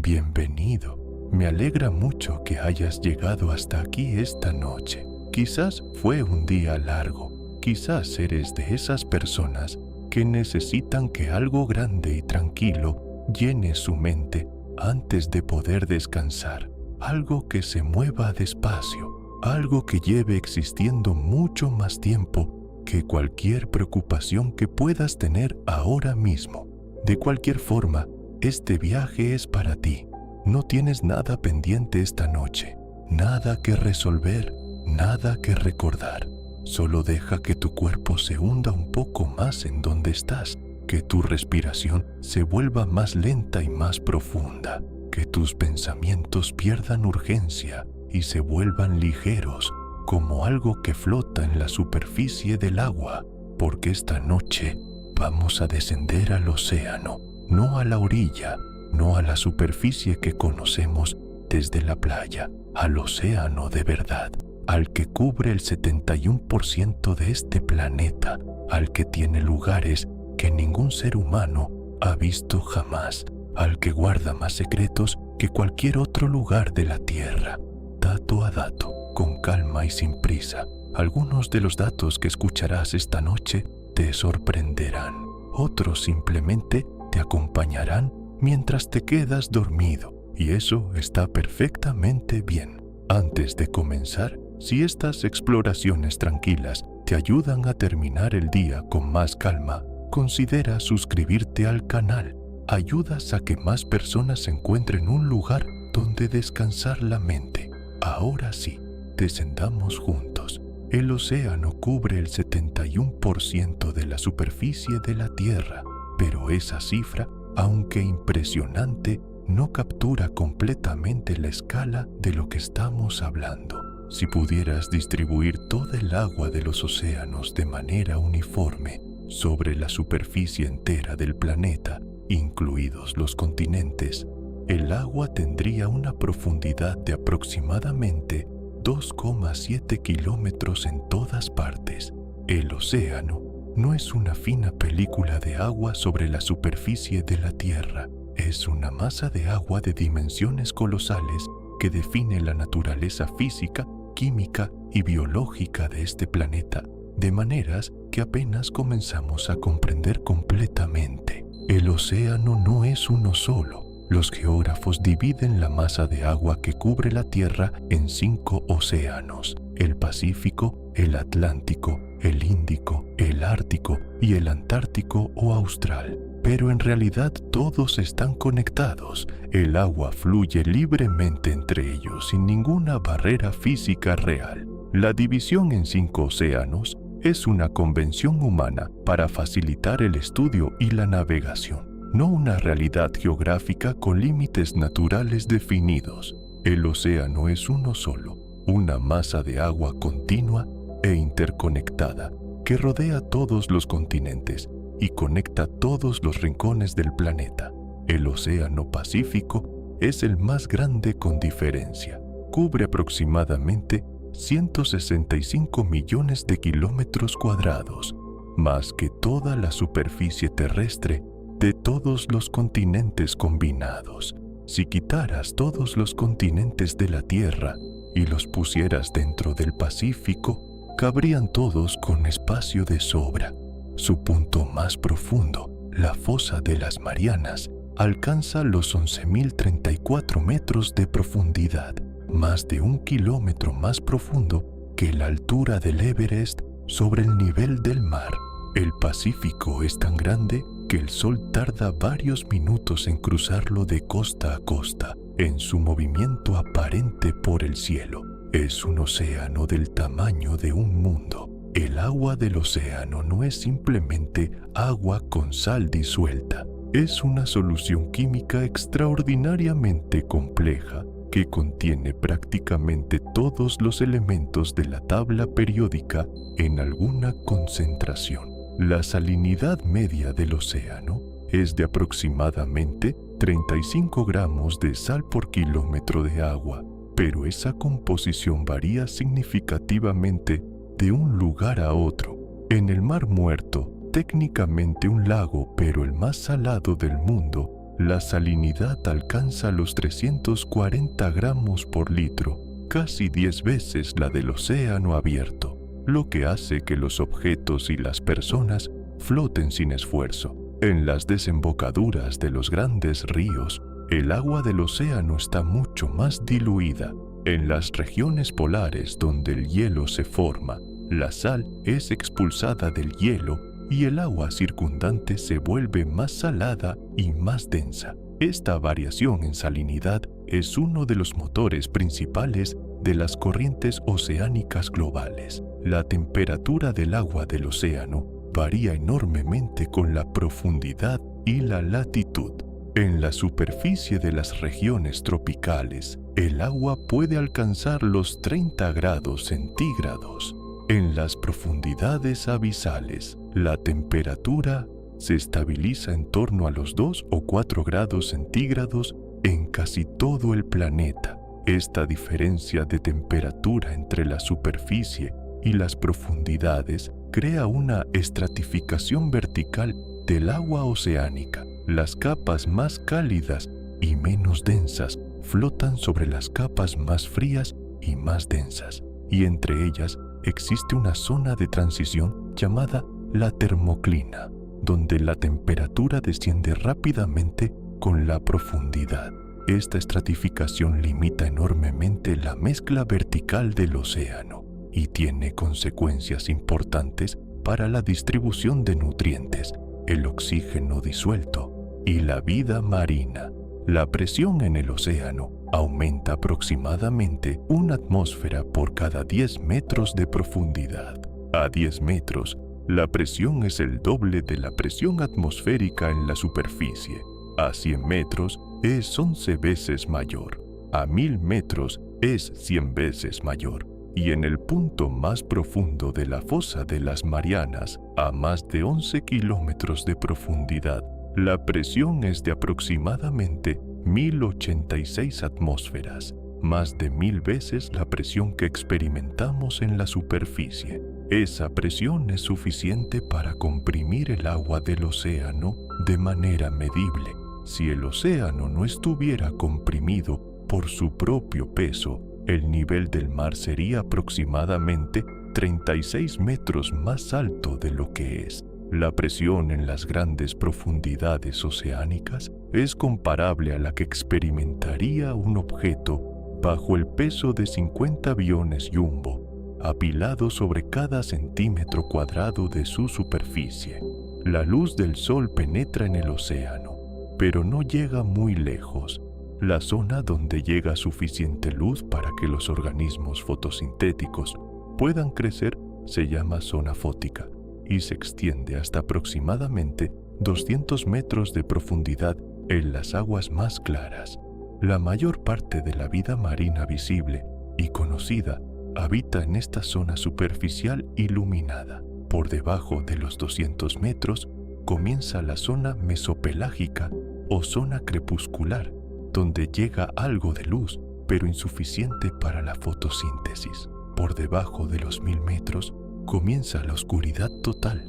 Bienvenido. Me alegra mucho que hayas llegado hasta aquí esta noche. Quizás fue un día largo. Quizás eres de esas personas que necesitan que algo grande y tranquilo llene su mente antes de poder descansar. Algo que se mueva despacio. Algo que lleve existiendo mucho más tiempo que cualquier preocupación que puedas tener ahora mismo. De cualquier forma, este viaje es para ti. No tienes nada pendiente esta noche, nada que resolver, nada que recordar. Solo deja que tu cuerpo se hunda un poco más en donde estás, que tu respiración se vuelva más lenta y más profunda, que tus pensamientos pierdan urgencia y se vuelvan ligeros, como algo que flota en la superficie del agua, porque esta noche vamos a descender al océano, no a la orilla, no a la superficie que conocemos desde la playa, al océano de verdad, al que cubre el 71% de este planeta, al que tiene lugares que ningún ser humano ha visto jamás, al que guarda más secretos que cualquier otro lugar de la Tierra. Dato a dato, con calma y sin prisa. Algunos de los datos que escucharás esta noche te sorprenderán. Otros simplemente te acompañarán mientras te quedas dormido, y eso está perfectamente bien. Antes de comenzar, si estas exploraciones tranquilas te ayudan a terminar el día con más calma, considera suscribirte al canal. Ayudas a que más personas encuentren un lugar donde descansar la mente. Ahora sí, descendamos juntos. El océano cubre el 71% de la superficie de la Tierra, pero esa cifra, aunque impresionante, no captura completamente la escala de lo que estamos hablando. Si pudieras distribuir toda el agua de los océanos de manera uniforme sobre la superficie entera del planeta, incluidos los continentes, el agua tendría una profundidad de aproximadamente 2,7 kilómetros en todas partes. El océano no es una fina película de agua sobre la superficie de la Tierra. Es una masa de agua de dimensiones colosales que define la naturaleza física, química y biológica de este planeta, de maneras que apenas comenzamos a comprender completamente. El océano no es uno solo. Los geógrafos dividen la masa de agua que cubre la Tierra en 5 océanos: el Pacífico, el Atlántico, el Índico, el Ártico y el Antártico o Austral. Pero en realidad todos están conectados. El agua fluye libremente entre ellos sin ninguna barrera física real. La división en 5 océanos es una convención humana para facilitar el estudio y la navegación, no una realidad geográfica con límites naturales definidos. El océano es uno solo, una masa de agua continua e interconectada que rodea todos los continentes y conecta todos los rincones del planeta. El océano Pacífico es el más grande con diferencia. Cubre aproximadamente 165 millones de kilómetros cuadrados, más que toda la superficie terrestre de todos los continentes combinados. Si quitaras todos los continentes de la Tierra y los pusieras dentro del Pacífico, cabrían todos con espacio de sobra. Su punto más profundo, la fosa de las Marianas, alcanza los 11.034 metros de profundidad, más de 1 kilómetro más profundo que la altura del Everest sobre el nivel del mar. El Pacífico es tan grande que el Sol tarda varios minutos en cruzarlo de costa a costa, en su movimiento aparente por el cielo. Es un océano del tamaño de un mundo. El agua del océano no es simplemente agua con sal disuelta. Es una solución química extraordinariamente compleja que contiene prácticamente todos los elementos de la tabla periódica en alguna concentración. La salinidad media del océano es de aproximadamente 35 gramos de sal por kilómetro de agua, pero esa composición varía significativamente de un lugar a otro. En el Mar Muerto, técnicamente un lago, pero el más salado del mundo, la salinidad alcanza los 340 gramos por litro, casi 10 veces la del océano abierto, lo que hace que los objetos y las personas floten sin esfuerzo. En las desembocaduras de los grandes ríos, el agua del océano está mucho más diluida. En las regiones polares donde el hielo se forma, la sal es expulsada del hielo y el agua circundante se vuelve más salada y más densa. Esta variación en salinidad es uno de los motores principales de las corrientes oceánicas globales. La temperatura del agua del océano varía enormemente con la profundidad y la latitud. En la superficie de las regiones tropicales, el agua puede alcanzar los 30 grados centígrados. En las profundidades abisales, la temperatura se estabiliza en torno a los 2 o 4 grados centígrados en casi todo el planeta. Esta diferencia de temperatura entre la superficie y las profundidades crea una estratificación vertical del agua oceánica. Las capas más cálidas y menos densas flotan sobre las capas más frías y más densas, y entre ellas existe una zona de transición llamada la termoclina, donde la temperatura desciende rápidamente con la profundidad. Esta estratificación limita enormemente la mezcla vertical del océano y tiene consecuencias importantes para la distribución de nutrientes, el oxígeno disuelto y la vida marina. La presión en el océano aumenta aproximadamente 1 atmósfera por cada 10 metros de profundidad. A 10 metros, la presión es el doble de la presión atmosférica en la superficie. A 100 metros es 11 veces mayor. A 1000 metros es 100 veces mayor. Y en el punto más profundo de la fosa de las Marianas, a más de 11 kilómetros de profundidad, la presión es de aproximadamente 1086 atmósferas, más de 1000 veces la presión que experimentamos en la superficie. Esa presión es suficiente para comprimir el agua del océano de manera medible. Si el océano no estuviera comprimido por su propio peso, el nivel del mar sería aproximadamente 36 metros más alto de lo que es. La presión en las grandes profundidades oceánicas es comparable a la que experimentaría un objeto bajo el peso de 50 aviones Jumbo, apilados sobre cada centímetro cuadrado de su superficie. La luz del sol penetra en el océano, pero no llega muy lejos. La zona donde llega suficiente luz para que los organismos fotosintéticos puedan crecer se llama zona fótica y se extiende hasta aproximadamente 200 metros de profundidad en las aguas más claras. La mayor parte de la vida marina visible y conocida habita en esta zona superficial iluminada. Por debajo de los 200 metros comienza la zona mesopelágica o zona crepuscular, donde llega algo de luz, pero insuficiente para la fotosíntesis. Por debajo de los 1000 metros comienza la oscuridad total,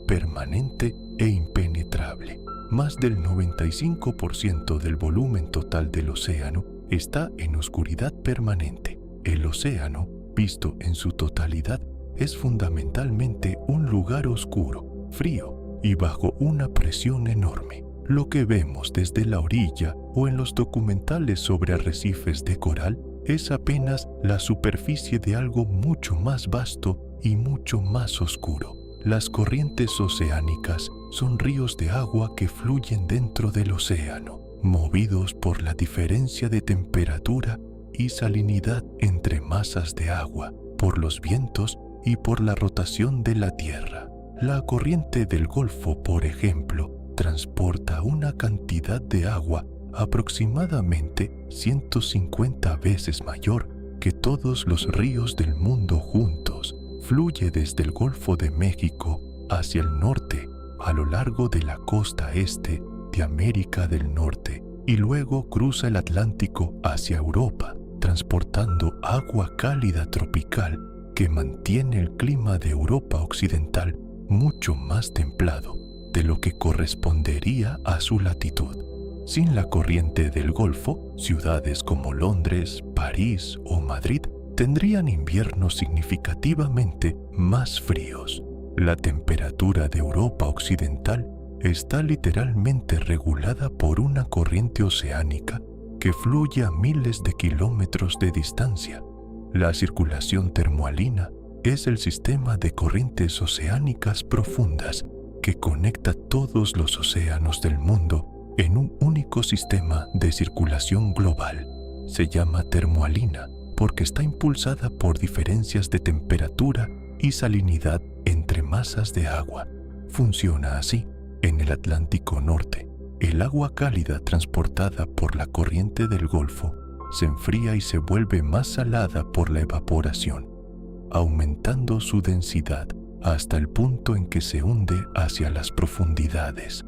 permanente e impenetrable. Más del 95% del volumen total del océano está en oscuridad permanente. El océano, visto en su totalidad, es fundamentalmente un lugar oscuro, frío y bajo una presión enorme. Lo que vemos desde la orilla o en los documentales sobre arrecifes de coral es apenas la superficie de algo mucho más vasto y mucho más oscuro. Las corrientes oceánicas son ríos de agua que fluyen dentro del océano, movidos por la diferencia de temperatura y salinidad entre masas de agua, por los vientos y por la rotación de la Tierra. La corriente del Golfo, por ejemplo, transporta una cantidad de agua aproximadamente 150 veces mayor que todos los ríos del mundo juntos. Fluye desde el Golfo de México hacia el norte, a lo largo de la costa este de América del Norte, y luego cruza el Atlántico hacia Europa, transportando agua cálida tropical que mantiene el clima de Europa Occidental mucho más templado de lo que correspondería a su latitud. Sin la corriente del Golfo, ciudades como Londres, París o Madrid tendrían inviernos significativamente más fríos. La temperatura de Europa Occidental está literalmente regulada por una corriente oceánica que fluye a miles de kilómetros de distancia. La circulación termohalina es el sistema de corrientes oceánicas profundas que conecta todos los océanos del mundo en un único sistema de circulación global. Se llama termohalina porque está impulsada por diferencias de temperatura y salinidad entre masas de agua. Funciona así. En el Atlántico Norte, el agua cálida transportada por la corriente del Golfo se enfría y se vuelve más salada por la evaporación, aumentando su densidad hasta el punto en que se hunde hacia las profundidades.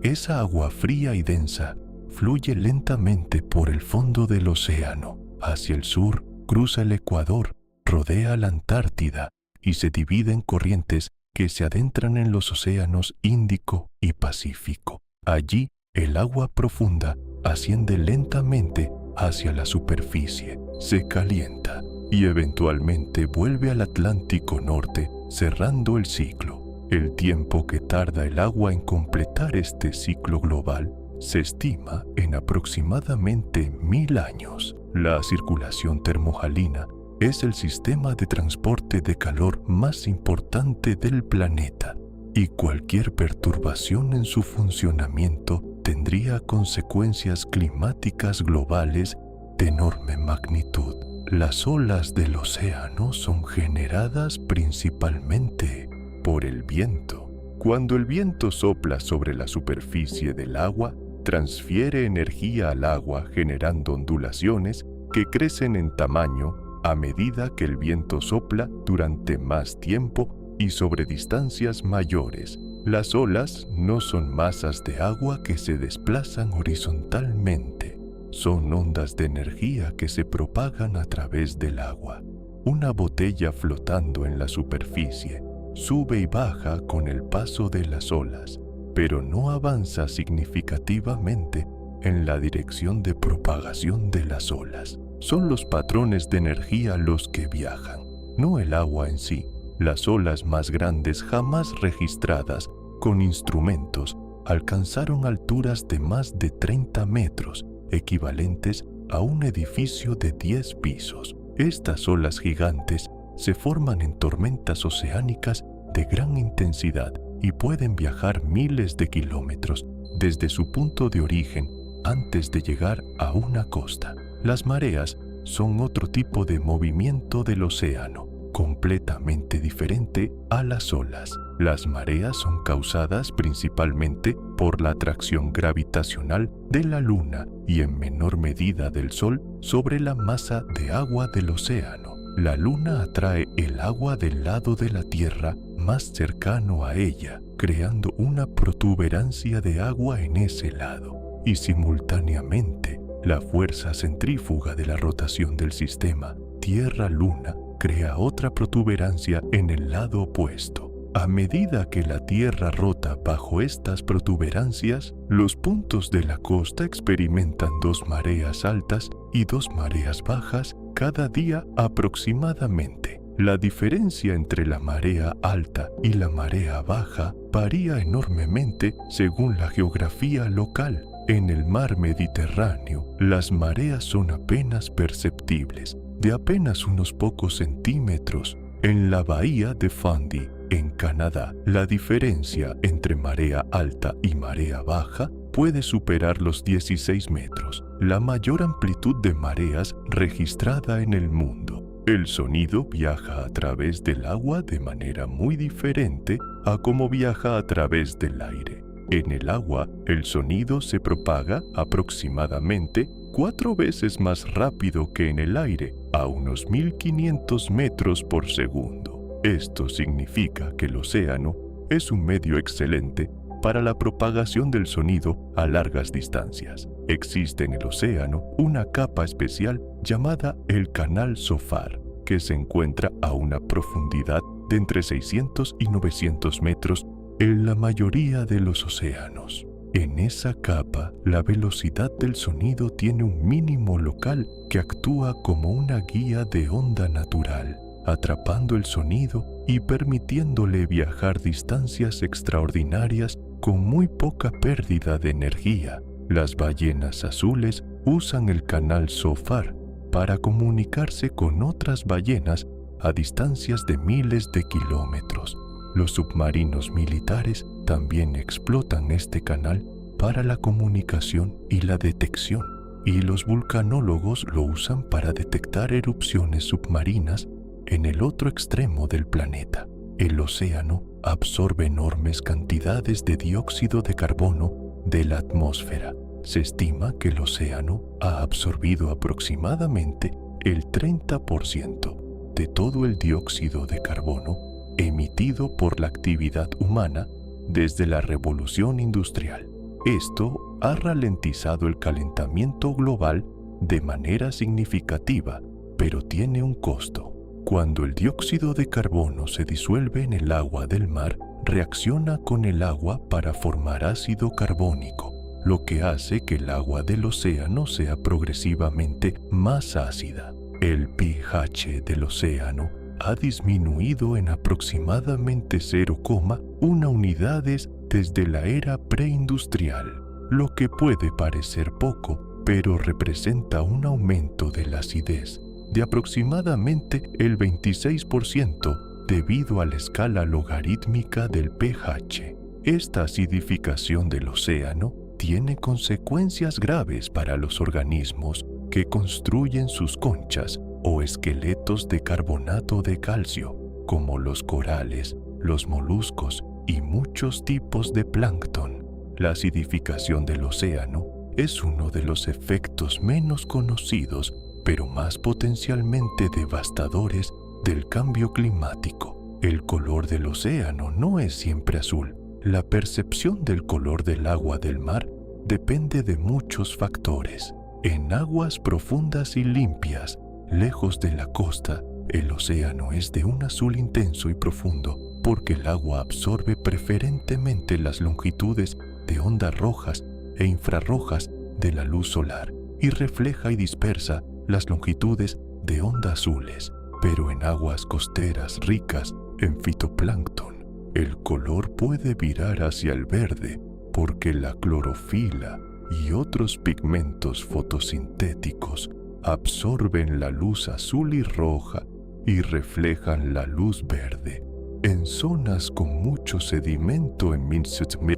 Esa agua fría y densa fluye lentamente por el fondo del océano, hacia el sur, cruza el Ecuador, rodea la Antártida y se divide en corrientes que se adentran en los océanos Índico y Pacífico. Allí, el agua profunda asciende lentamente hacia la superficie, se calienta y eventualmente vuelve al Atlántico Norte, cerrando el ciclo. El tiempo que tarda el agua en completar este ciclo global se estima en aproximadamente 1000 años. La circulación termohalina es el sistema de transporte de calor más importante del planeta, y cualquier perturbación en su funcionamiento tendría consecuencias climáticas globales de enorme magnitud. Las olas del océano son generadas principalmente por el viento. Cuando el viento sopla sobre la superficie del agua, transfiere energía al agua generando ondulaciones que crecen en tamaño a medida que el viento sopla durante más tiempo y sobre distancias mayores. Las olas no son masas de agua que se desplazan horizontalmente. Son ondas de energía que se propagan a través del agua. Una botella flotando en la superficie sube y baja con el paso de las olas, pero no avanza significativamente en la dirección de propagación de las olas. Son los patrones de energía los que viajan, no el agua en sí. Las olas más grandes jamás registradas con instrumentos alcanzaron alturas de más de 30 metros, equivalentes a un edificio de 10 pisos. Estas olas gigantes se forman en tormentas oceánicas de gran intensidad y pueden viajar miles de kilómetros desde su punto de origen antes de llegar a una costa. Las mareas son otro tipo de movimiento del océano, completamente diferente a las olas. Las mareas son causadas principalmente por la atracción gravitacional de la Luna y en menor medida del Sol sobre la masa de agua del océano. La Luna atrae el agua del lado de la Tierra más cercano a ella, creando una protuberancia de agua en ese lado, y simultáneamente la fuerza centrífuga de la rotación del sistema Tierra-Luna crea otra protuberancia en el lado opuesto. A medida que la Tierra rota bajo estas protuberancias, los puntos de la costa experimentan 2 mareas altas y 2 mareas bajas cada día aproximadamente. La diferencia entre la marea alta y la marea baja varía enormemente según la geografía local. En el mar Mediterráneo, las mareas son apenas perceptibles, de apenas unos pocos centímetros. En la bahía de Fundy, en Canadá, la diferencia entre marea alta y marea baja puede superar los 16 metros, la mayor amplitud de mareas registrada en el mundo. El sonido viaja a través del agua de manera muy diferente a cómo viaja a través del aire. En el agua, el sonido se propaga aproximadamente 4 veces más rápido que en el aire, a unos 1500 metros por segundo. Esto significa que el océano es un medio excelente para la propagación del sonido a largas distancias. Existe en el océano una capa especial llamada el canal SOFAR, que se encuentra a una profundidad de entre 600 y 900 metros en la mayoría de los océanos. En esa capa, la velocidad del sonido tiene un mínimo local que actúa como una guía de onda natural, atrapando el sonido y permitiéndole viajar distancias extraordinarias con muy poca pérdida de energía. Las ballenas azules usan el canal SOFAR para comunicarse con otras ballenas a distancias de miles de kilómetros. Los submarinos militares también explotan este canal para la comunicación y la detección, y los vulcanólogos lo usan para detectar erupciones submarinas en el otro extremo del planeta. El océano absorbe enormes cantidades de dióxido de carbono de la atmósfera. Se estima que el océano ha absorbido aproximadamente el 30% de todo el dióxido de carbono emitido por la actividad humana desde la revolución industrial. Esto ha ralentizado el calentamiento global de manera significativa, pero tiene un costo. Cuando el dióxido de carbono se disuelve en el agua del mar, reacciona con el agua para formar ácido carbónico, lo que hace que el agua del océano sea progresivamente más ácida. El pH del océano ha disminuido en aproximadamente 0,1 unidades desde la era preindustrial, lo que puede parecer poco, pero representa un aumento de la acidez de aproximadamente el 26% debido a la escala logarítmica del pH. Esta acidificación del océano tiene consecuencias graves para los organismos que construyen sus conchas o esqueletos de carbonato de calcio, como los corales, los moluscos y muchos tipos de plancton. La acidificación del océano es uno de los efectos menos conocidos, pero más potencialmente devastadores del cambio climático. El color del océano no es siempre azul. La percepción del color del agua del mar depende de muchos factores. En aguas profundas y limpias, lejos de la costa, el océano es de un azul intenso y profundo porque el agua absorbe preferentemente las longitudes de ondas rojas e infrarrojas de la luz solar y refleja y dispersa las longitudes de ondas azules. Pero en aguas costeras ricas en fitoplancton, el color puede virar hacia el verde porque la clorofila y otros pigmentos fotosintéticos absorben la luz azul y roja y reflejan la luz verde. En zonas con mucho sedimento en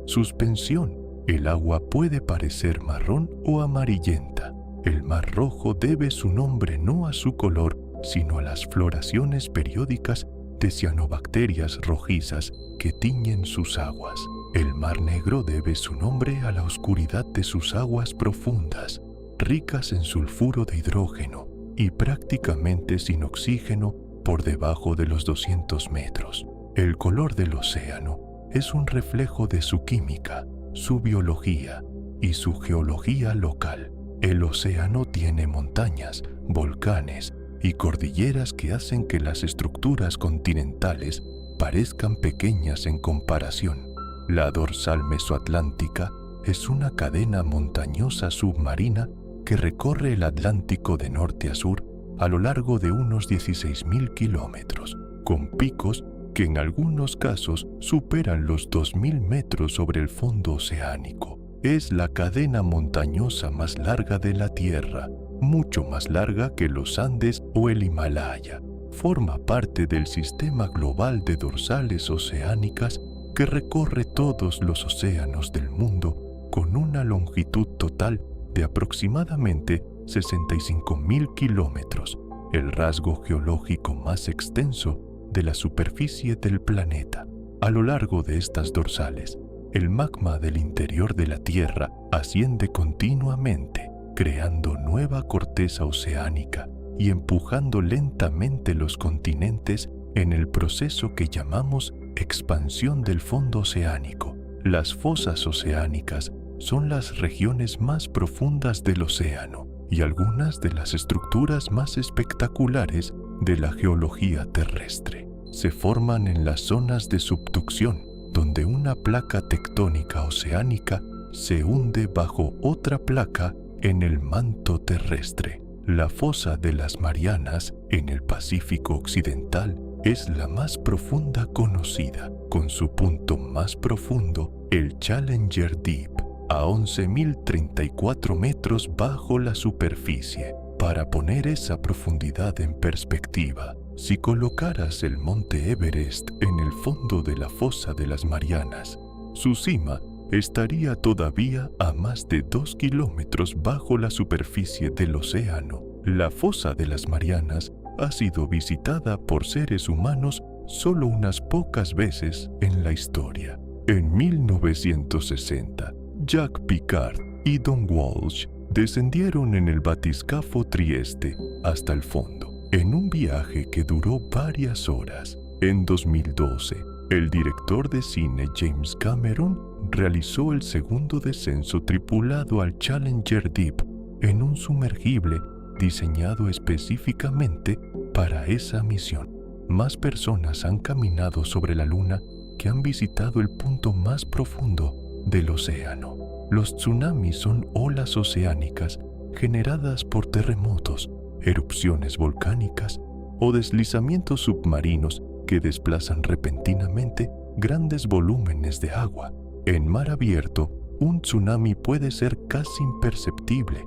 suspensión, el agua puede parecer marrón o amarillenta. El mar rojo debe su nombre no a su color, sino a las floraciones periódicas de cianobacterias rojizas que tiñen sus aguas. El mar negro debe su nombre a la oscuridad de sus aguas profundas, ricas en sulfuro de hidrógeno y prácticamente sin oxígeno por debajo de los 200 metros. El color del océano es un reflejo de su química, su biología y su geología local. El océano tiene montañas, volcanes y cordilleras que hacen que las estructuras continentales parezcan pequeñas en comparación. La dorsal mesoatlántica es una cadena montañosa submarina que recorre el Atlántico de norte a sur a lo largo de unos 16.000 kilómetros, con picos que en algunos casos superan los 2.000 metros sobre el fondo oceánico. Es la cadena montañosa más larga de la Tierra, mucho más larga que los Andes o el Himalaya. Forma parte del sistema global de dorsales oceánicas que recorre todos los océanos del mundo con una longitud total de aproximadamente 65.000 kilómetros, el rasgo geológico más extenso de la superficie del planeta. A lo largo de estas dorsales, el magma del interior de la Tierra asciende continuamente, creando nueva corteza oceánica y empujando lentamente los continentes en el proceso que llamamos expansión del fondo oceánico. Las fosas oceánicas son las regiones más profundas del océano y algunas de las estructuras más espectaculares de la geología terrestre. Se forman en las zonas de subducción, donde una placa tectónica oceánica se hunde bajo otra placa en el manto terrestre. La fosa de las Marianas, en el Pacífico Occidental, es la más profunda conocida, con su punto más profundo, el Challenger Deep, a 11.034 metros bajo la superficie. Para poner esa profundidad en perspectiva, si colocaras el monte Everest en el fondo de la fosa de las Marianas, su cima estaría todavía a más de 2 kilómetros bajo la superficie del océano. La fosa de las Marianas ha sido visitada por seres humanos solo unas pocas veces en la historia. En 1960, Jack Picard y Don Walsh descendieron en el batiscafo Trieste hasta el fondo, en un viaje que duró varias horas. En 2012, el director de cine James Cameron realizó el segundo descenso tripulado al Challenger Deep en un sumergible diseñado específicamente para esa misión. Más personas han caminado sobre la Luna que han visitado el punto más profundo del océano. Los tsunamis son olas oceánicas generadas por terremotos, erupciones volcánicas o deslizamientos submarinos que desplazan repentinamente grandes volúmenes de agua. En mar abierto, un tsunami puede ser casi imperceptible,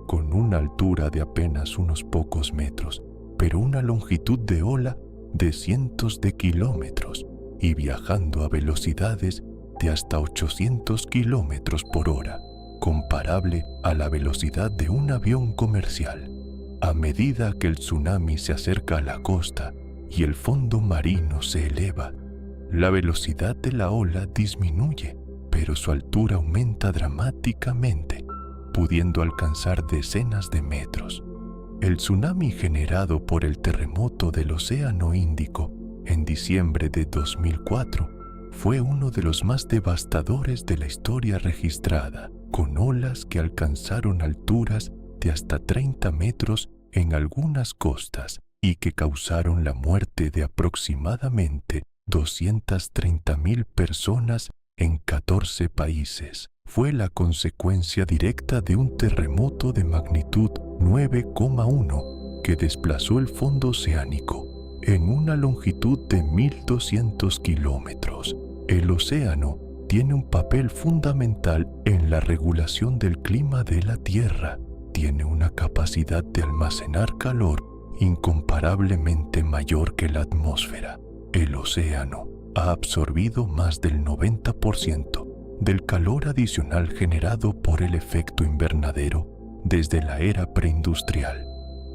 con una altura de apenas unos pocos metros, pero una longitud de ola de cientos de kilómetros y viajando a velocidades de hasta 800 kilómetros por hora, comparable a la velocidad de un avión comercial. A medida que el tsunami se acerca a la costa y el fondo marino se eleva, la velocidad de la ola disminuye, pero su altura aumenta dramáticamente, pudiendo alcanzar decenas de metros. El tsunami generado por el terremoto del Océano Índico en diciembre de 2004 fue uno de los más devastadores de la historia registrada, con olas que alcanzaron alturas de hasta 30 metros en algunas costas y que causaron la muerte de aproximadamente 230.000 personas en 14 países. Fue la consecuencia directa de un terremoto de magnitud 9,1 que desplazó el fondo oceánico en una longitud de 1.200 kilómetros. El océano tiene un papel fundamental en la regulación del clima de la Tierra. Tiene una capacidad de almacenar calor incomparablemente mayor que la atmósfera. El océano ha absorbido más del 90% del calor adicional generado por el efecto invernadero desde la era preindustrial.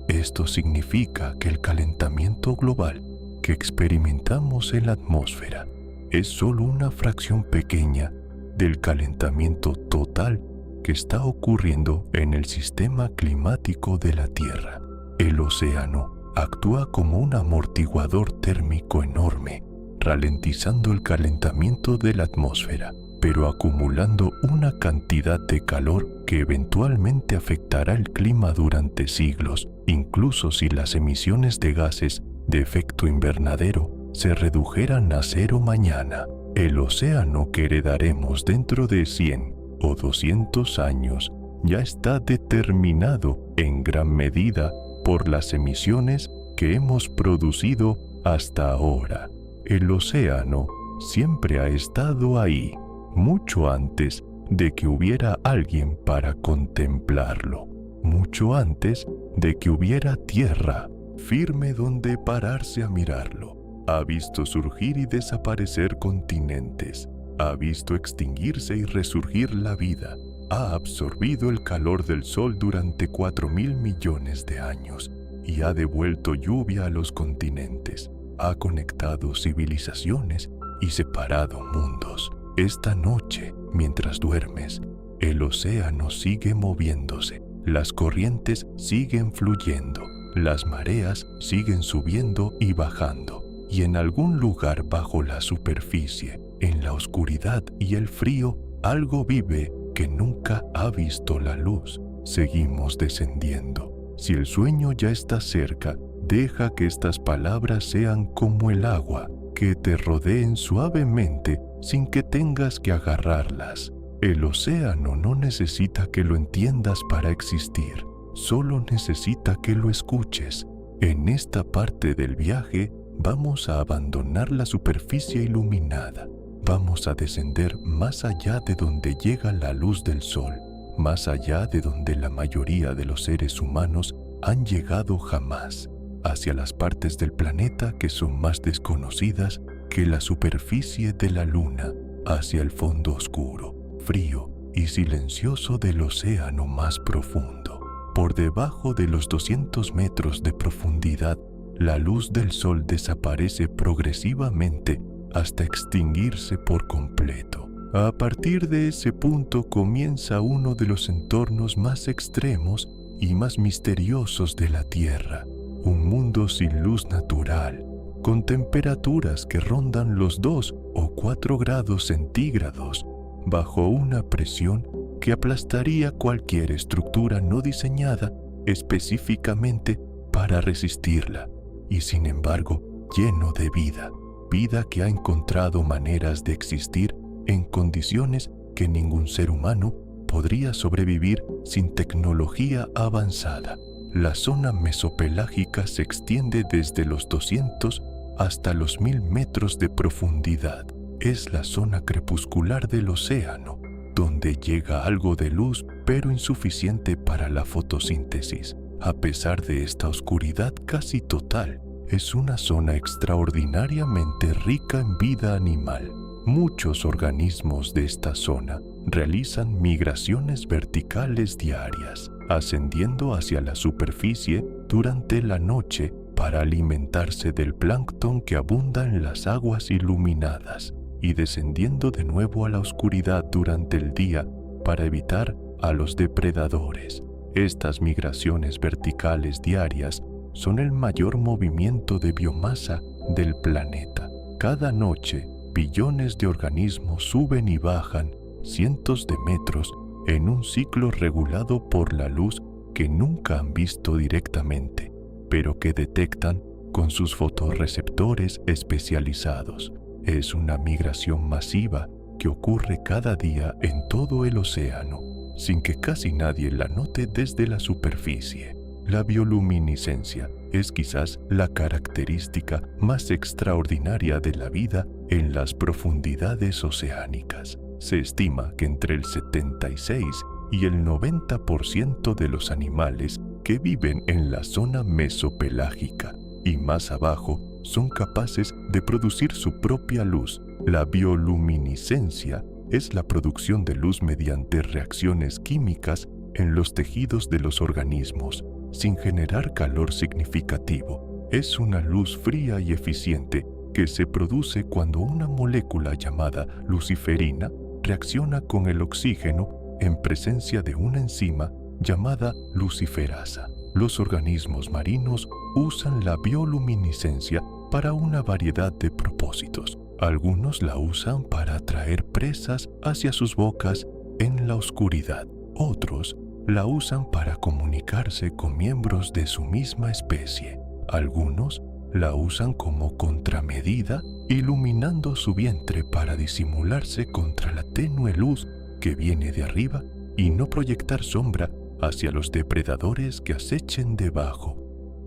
Esto significa que el calentamiento global que experimentamos en la atmósfera es solo una fracción pequeña del calentamiento total que está ocurriendo en el sistema climático de la Tierra. El océano actúa como un amortiguador térmico enorme, ralentizando el calentamiento de la atmósfera, pero acumulando una cantidad de calor que eventualmente afectará el clima durante siglos, incluso si las emisiones de gases de efecto invernadero se redujeran a cero mañana. El océano que heredaremos dentro de 100 o 200 años ya está determinado en gran medida por las emisiones que hemos producido hasta ahora. El océano siempre ha estado ahí, mucho antes de que hubiera alguien para contemplarlo, mucho antes de que hubiera tierra firme donde pararse a mirarlo. Ha visto surgir y desaparecer continentes, ha visto extinguirse y resurgir la vida, ha absorbido el calor del sol durante 4.000 millones de años y ha devuelto lluvia a los continentes, ha conectado civilizaciones y separado mundos. Esta noche, mientras duermes, el océano sigue moviéndose, las corrientes siguen fluyendo, las mareas siguen subiendo y bajando, y en algún lugar bajo la superficie, en la oscuridad y el frío, algo vive que nunca ha visto la luz. Seguimos descendiendo. Si el sueño ya está cerca, deja que estas palabras sean como el agua, que te rodeen suavemente sin que tengas que agarrarlas. El océano no necesita que lo entiendas para existir, solo necesita que lo escuches. En esta parte del viaje vamos a abandonar la superficie iluminada. Vamos a descender más allá de donde llega la luz del sol, más allá de donde la mayoría de los seres humanos han llegado jamás, hacia las partes del planeta que son más desconocidas que la superficie de la luna, hacia el fondo oscuro, frío y silencioso del océano más profundo. Por debajo de los 200 metros de profundidad, la luz del sol desaparece progresivamente hasta extinguirse por completo. A partir de ese punto comienza uno de los entornos más extremos y más misteriosos de la Tierra, un mundo sin luz natural, con temperaturas que rondan los 2 o 4 grados centígrados, bajo una presión que aplastaría cualquier estructura no diseñada específicamente para resistirla, y sin embargo lleno de vida, vida que ha encontrado maneras de existir en condiciones que ningún ser humano podría sobrevivir sin tecnología avanzada. La zona mesopelágica se extiende desde los 200 hasta los 1000 metros de profundidad. Es la zona crepuscular del océano, donde llega algo de luz, pero insuficiente para la fotosíntesis. A pesar de esta oscuridad casi total, es una zona extraordinariamente rica en vida animal. Muchos organismos de esta zona realizan migraciones verticales diarias, ascendiendo hacia la superficie durante la noche para alimentarse del plancton que abunda en las aguas iluminadas y descendiendo de nuevo a la oscuridad durante el día para evitar a los depredadores. Estas migraciones verticales diarias son el mayor movimiento de biomasa del planeta. Cada noche, billones de organismos suben y bajan cientos de metros en un ciclo regulado por la luz que nunca han visto directamente, pero que detectan con sus fotorreceptores especializados. Es una migración masiva que ocurre cada día en todo el océano, sin que casi nadie la note desde la superficie. La bioluminiscencia es quizás la característica más extraordinaria de la vida en las profundidades oceánicas. Se estima que entre el 76 y el 90% de los animales que viven en la zona mesopelágica y más abajo son capaces de producir su propia luz. La bioluminiscencia es la producción de luz mediante reacciones químicas en los tejidos de los organismos, sin generar calor significativo. Es una luz fría y eficiente que se produce cuando una molécula llamada luciferina reacciona con el oxígeno en presencia de una enzima llamada luciferasa. Los organismos marinos usan la bioluminiscencia para una variedad de propósitos. Algunos la usan para atraer presas hacia sus bocas en la oscuridad. Otros la usan para comunicarse con miembros de su misma especie. Algunos la usan como contramedida, iluminando su vientre para disimularse contra la tenue luz que viene de arriba y no proyectar sombra hacia los depredadores que acechen debajo.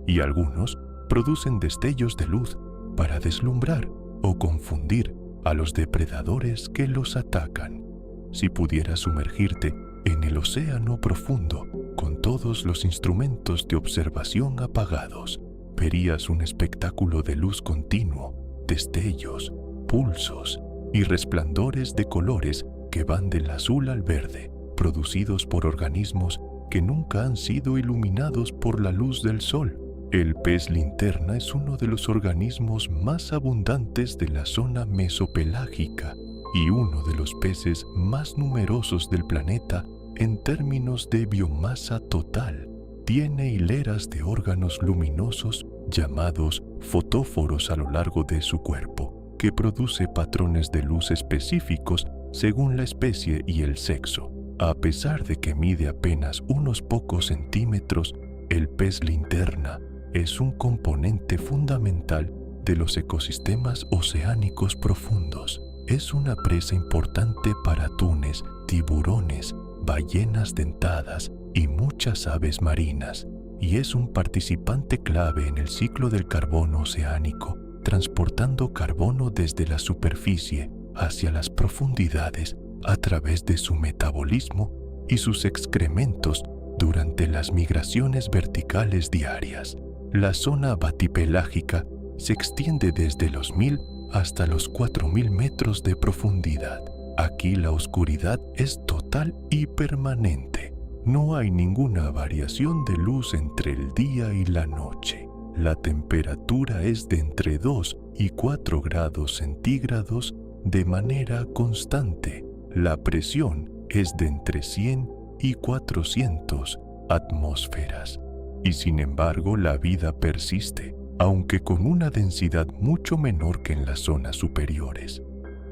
Y algunos producen destellos de luz para deslumbrar o confundir a los depredadores que los atacan. Si pudieras sumergirte en el océano profundo con todos los instrumentos de observación apagados, verías un espectáculo de luz continuo, destellos, pulsos y resplandores de colores que van del azul al verde, producidos por organismos que nunca han sido iluminados por la luz del sol. El pez linterna es uno de los organismos más abundantes de la zona mesopelágica y uno de los peces más numerosos del planeta en términos de biomasa total. Tiene hileras de órganos luminosos llamados fotóforos a lo largo de su cuerpo, que produce patrones de luz específicos según la especie y el sexo. A pesar de que mide apenas unos pocos centímetros, el pez linterna es un componente fundamental de los ecosistemas oceánicos profundos. es una presa importante para atunes, tiburones, ballenas dentadas y muchas aves marinas, y es un participante clave en el ciclo del carbono oceánico, transportando carbono desde la superficie hacia las profundidades a través de su metabolismo y sus excrementos durante las migraciones verticales diarias. La zona batipelágica se extiende desde los 1000 hasta los 4000 metros de profundidad. Aquí la oscuridad es total y permanente. No hay ninguna variación de luz entre el día y la noche. La temperatura es de entre 2 y 4 grados centígrados de manera constante. La presión es de entre 100 y 400 atmósferas. Y sin embargo, la vida persiste, aunque con una densidad mucho menor que en las zonas superiores.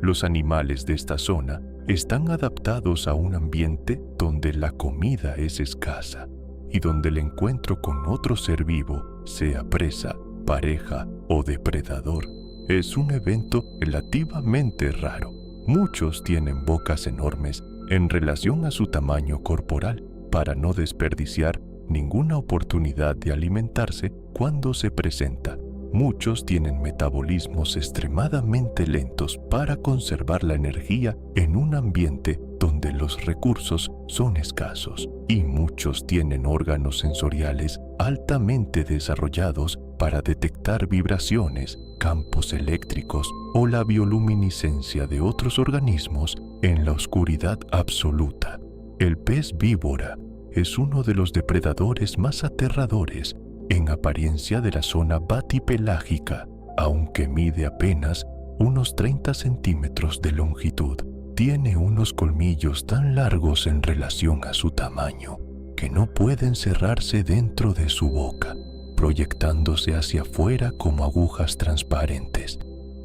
Los animales de esta zona están adaptados a un ambiente donde la comida es escasa y donde el encuentro con otro ser vivo, sea presa, pareja o depredador, es un evento relativamente raro. Muchos tienen bocas enormes en relación a su tamaño corporal para no desperdiciar ninguna oportunidad de alimentarse cuando se presenta. Muchos tienen metabolismos extremadamente lentos para conservar la energía en un ambiente donde los recursos son escasos, y muchos tienen órganos sensoriales altamente desarrollados para detectar vibraciones, campos eléctricos o la bioluminiscencia de otros organismos en la oscuridad absoluta. El pez víbora es uno de los depredadores más aterradores en apariencia de la zona batipelágica, aunque mide apenas unos 30 centímetros de longitud. Tiene unos colmillos tan largos en relación a su tamaño que no pueden cerrarse dentro de su boca, proyectándose hacia afuera como agujas transparentes.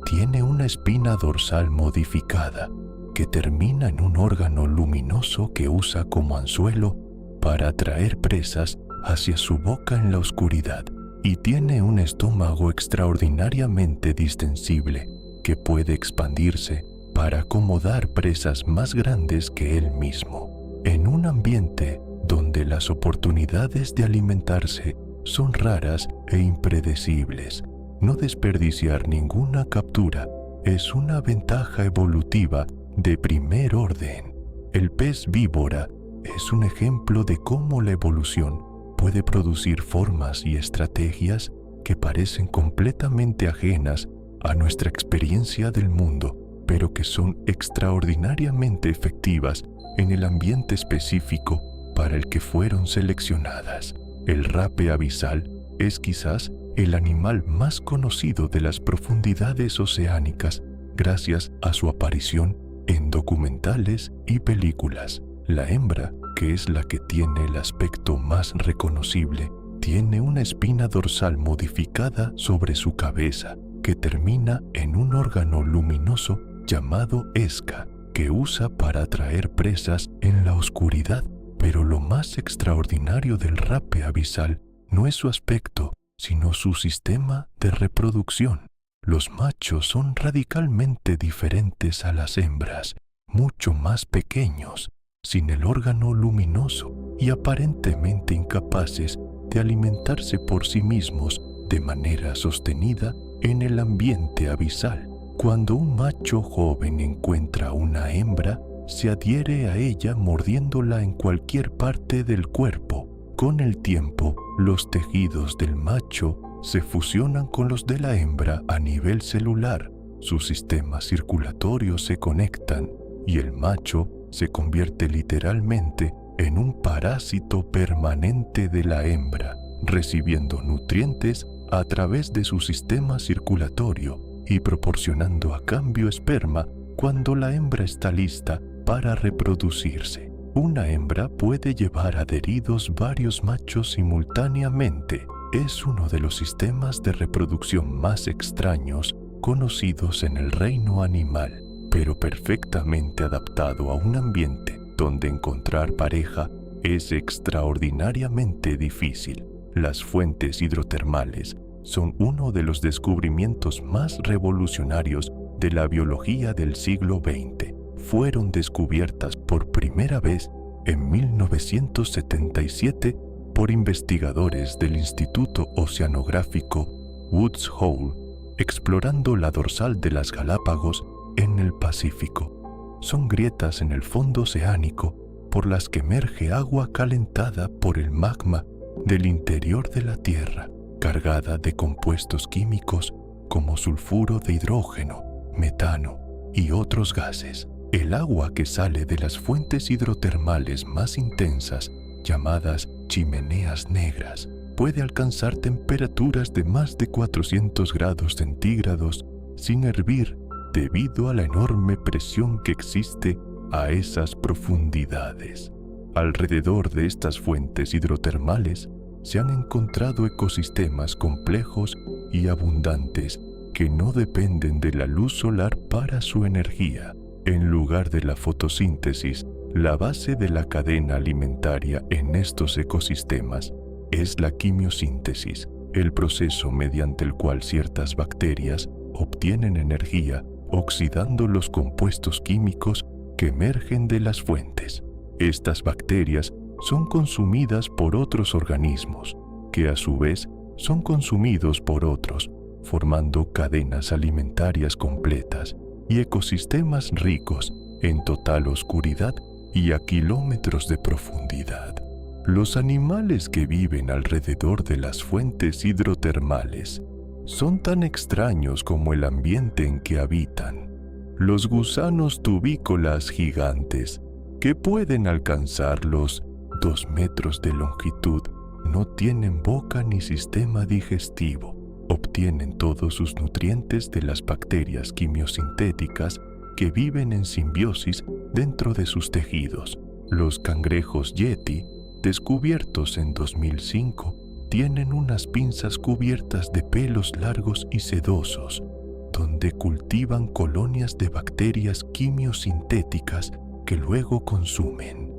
Tiene una espina dorsal modificada que termina en un órgano luminoso que usa como anzuelo para atraer presas hacia su boca en la oscuridad, y tiene un estómago extraordinariamente distensible que puede expandirse para acomodar presas más grandes que él mismo. En un ambiente donde las oportunidades de alimentarse son raras e impredecibles, no desperdiciar ninguna captura es una ventaja evolutiva de primer orden. El pez víbora es un ejemplo de cómo la evolución puede producir formas y estrategias que parecen completamente ajenas a nuestra experiencia del mundo, pero que son extraordinariamente efectivas en el ambiente específico para el que fueron seleccionadas. El rape abisal es quizás el animal más conocido de las profundidades oceánicas gracias a su aparición en documentales y películas. La hembra, que es la que tiene el aspecto más reconocible, tiene una espina dorsal modificada sobre su cabeza que termina en un órgano luminoso llamado esca, que usa para atraer presas en la oscuridad. Pero lo más extraordinario del rape abisal no es su aspecto, sino su sistema de reproducción. Los machos son radicalmente diferentes a las hembras, mucho más pequeños, sin el órgano luminoso y aparentemente incapaces de alimentarse por sí mismos de manera sostenida en el ambiente abisal. Cuando un macho joven encuentra una hembra, se adhiere a ella mordiéndola en cualquier parte del cuerpo. Con el tiempo, los tejidos del macho se fusionan con los de la hembra a nivel celular, sus sistemas circulatorios se conectan y el macho se convierte literalmente en un parásito permanente de la hembra, recibiendo nutrientes a través de su sistema circulatorio y proporcionando a cambio esperma cuando la hembra está lista para reproducirse. Una hembra puede llevar adheridos varios machos simultáneamente. Es uno de los sistemas de reproducción más extraños conocidos en el reino animal, pero perfectamente adaptado a un ambiente donde encontrar pareja es extraordinariamente difícil. Las fuentes hidrotermales son uno de los descubrimientos más revolucionarios de la biología del siglo XX fueron descubiertas por primera vez en 1977 por investigadores del Instituto Oceanográfico Woods Hole, explorando la dorsal de las Galápagos en el Pacífico. Son grietas en el fondo oceánico por las que emerge agua calentada por el magma del interior de la Tierra, cargada de compuestos químicos como sulfuro de hidrógeno, metano y otros gases. El agua que sale de las fuentes hidrotermales más intensas, llamadas chimeneas negras, puede alcanzar temperaturas de más de 400 grados centígrados sin hervir debido a la enorme presión que existe a esas profundidades. Alrededor de estas fuentes hidrotermales se han encontrado ecosistemas complejos y abundantes que no dependen de la luz solar para su energía. En lugar de la fotosíntesis, la base de la cadena alimentaria en estos ecosistemas es la quimiosíntesis, el proceso mediante el cual ciertas bacterias obtienen energía oxidando los compuestos químicos que emergen de las fuentes. Estas bacterias son consumidas por otros organismos, que a su vez son consumidos por otros, formando cadenas alimentarias completas y ecosistemas ricos en total oscuridad y a kilómetros de profundidad. Los animales que viven alrededor de las fuentes hidrotermales son tan extraños como el ambiente en que habitan. Los gusanos tubícolas gigantes, que pueden alcanzar los 2 metros de longitud, no tienen boca ni sistema digestivo. Obtienen todos sus nutrientes de las bacterias quimiosintéticas que viven en simbiosis dentro de sus tejidos. Los cangrejos yeti, descubiertos en 2005, tienen unas pinzas cubiertas de pelos largos y sedosos, donde cultivan colonias de bacterias quimiosintéticas que luego consumen.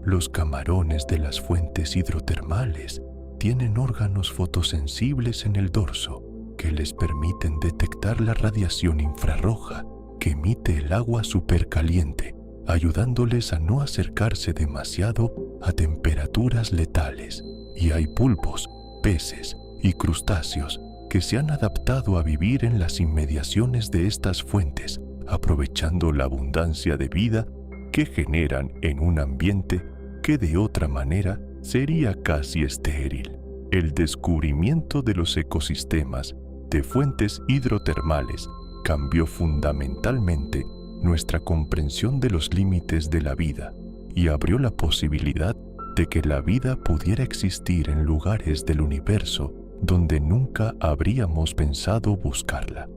Los camarones de las fuentes hidrotermales tienen órganos fotosensibles en el dorso que les permiten detectar la radiación infrarroja que emite el agua supercaliente, ayudándoles a no acercarse demasiado a temperaturas letales. Y hay pulpos, peces y crustáceos que se han adaptado a vivir en las inmediaciones de estas fuentes, aprovechando la abundancia de vida que generan en un ambiente que de otra manera sería casi estéril. El descubrimiento de los ecosistemas de fuentes hidrotermales cambió fundamentalmente nuestra comprensión de los límites de la vida y abrió la posibilidad de que la vida pudiera existir en lugares del universo donde nunca habríamos pensado buscarla,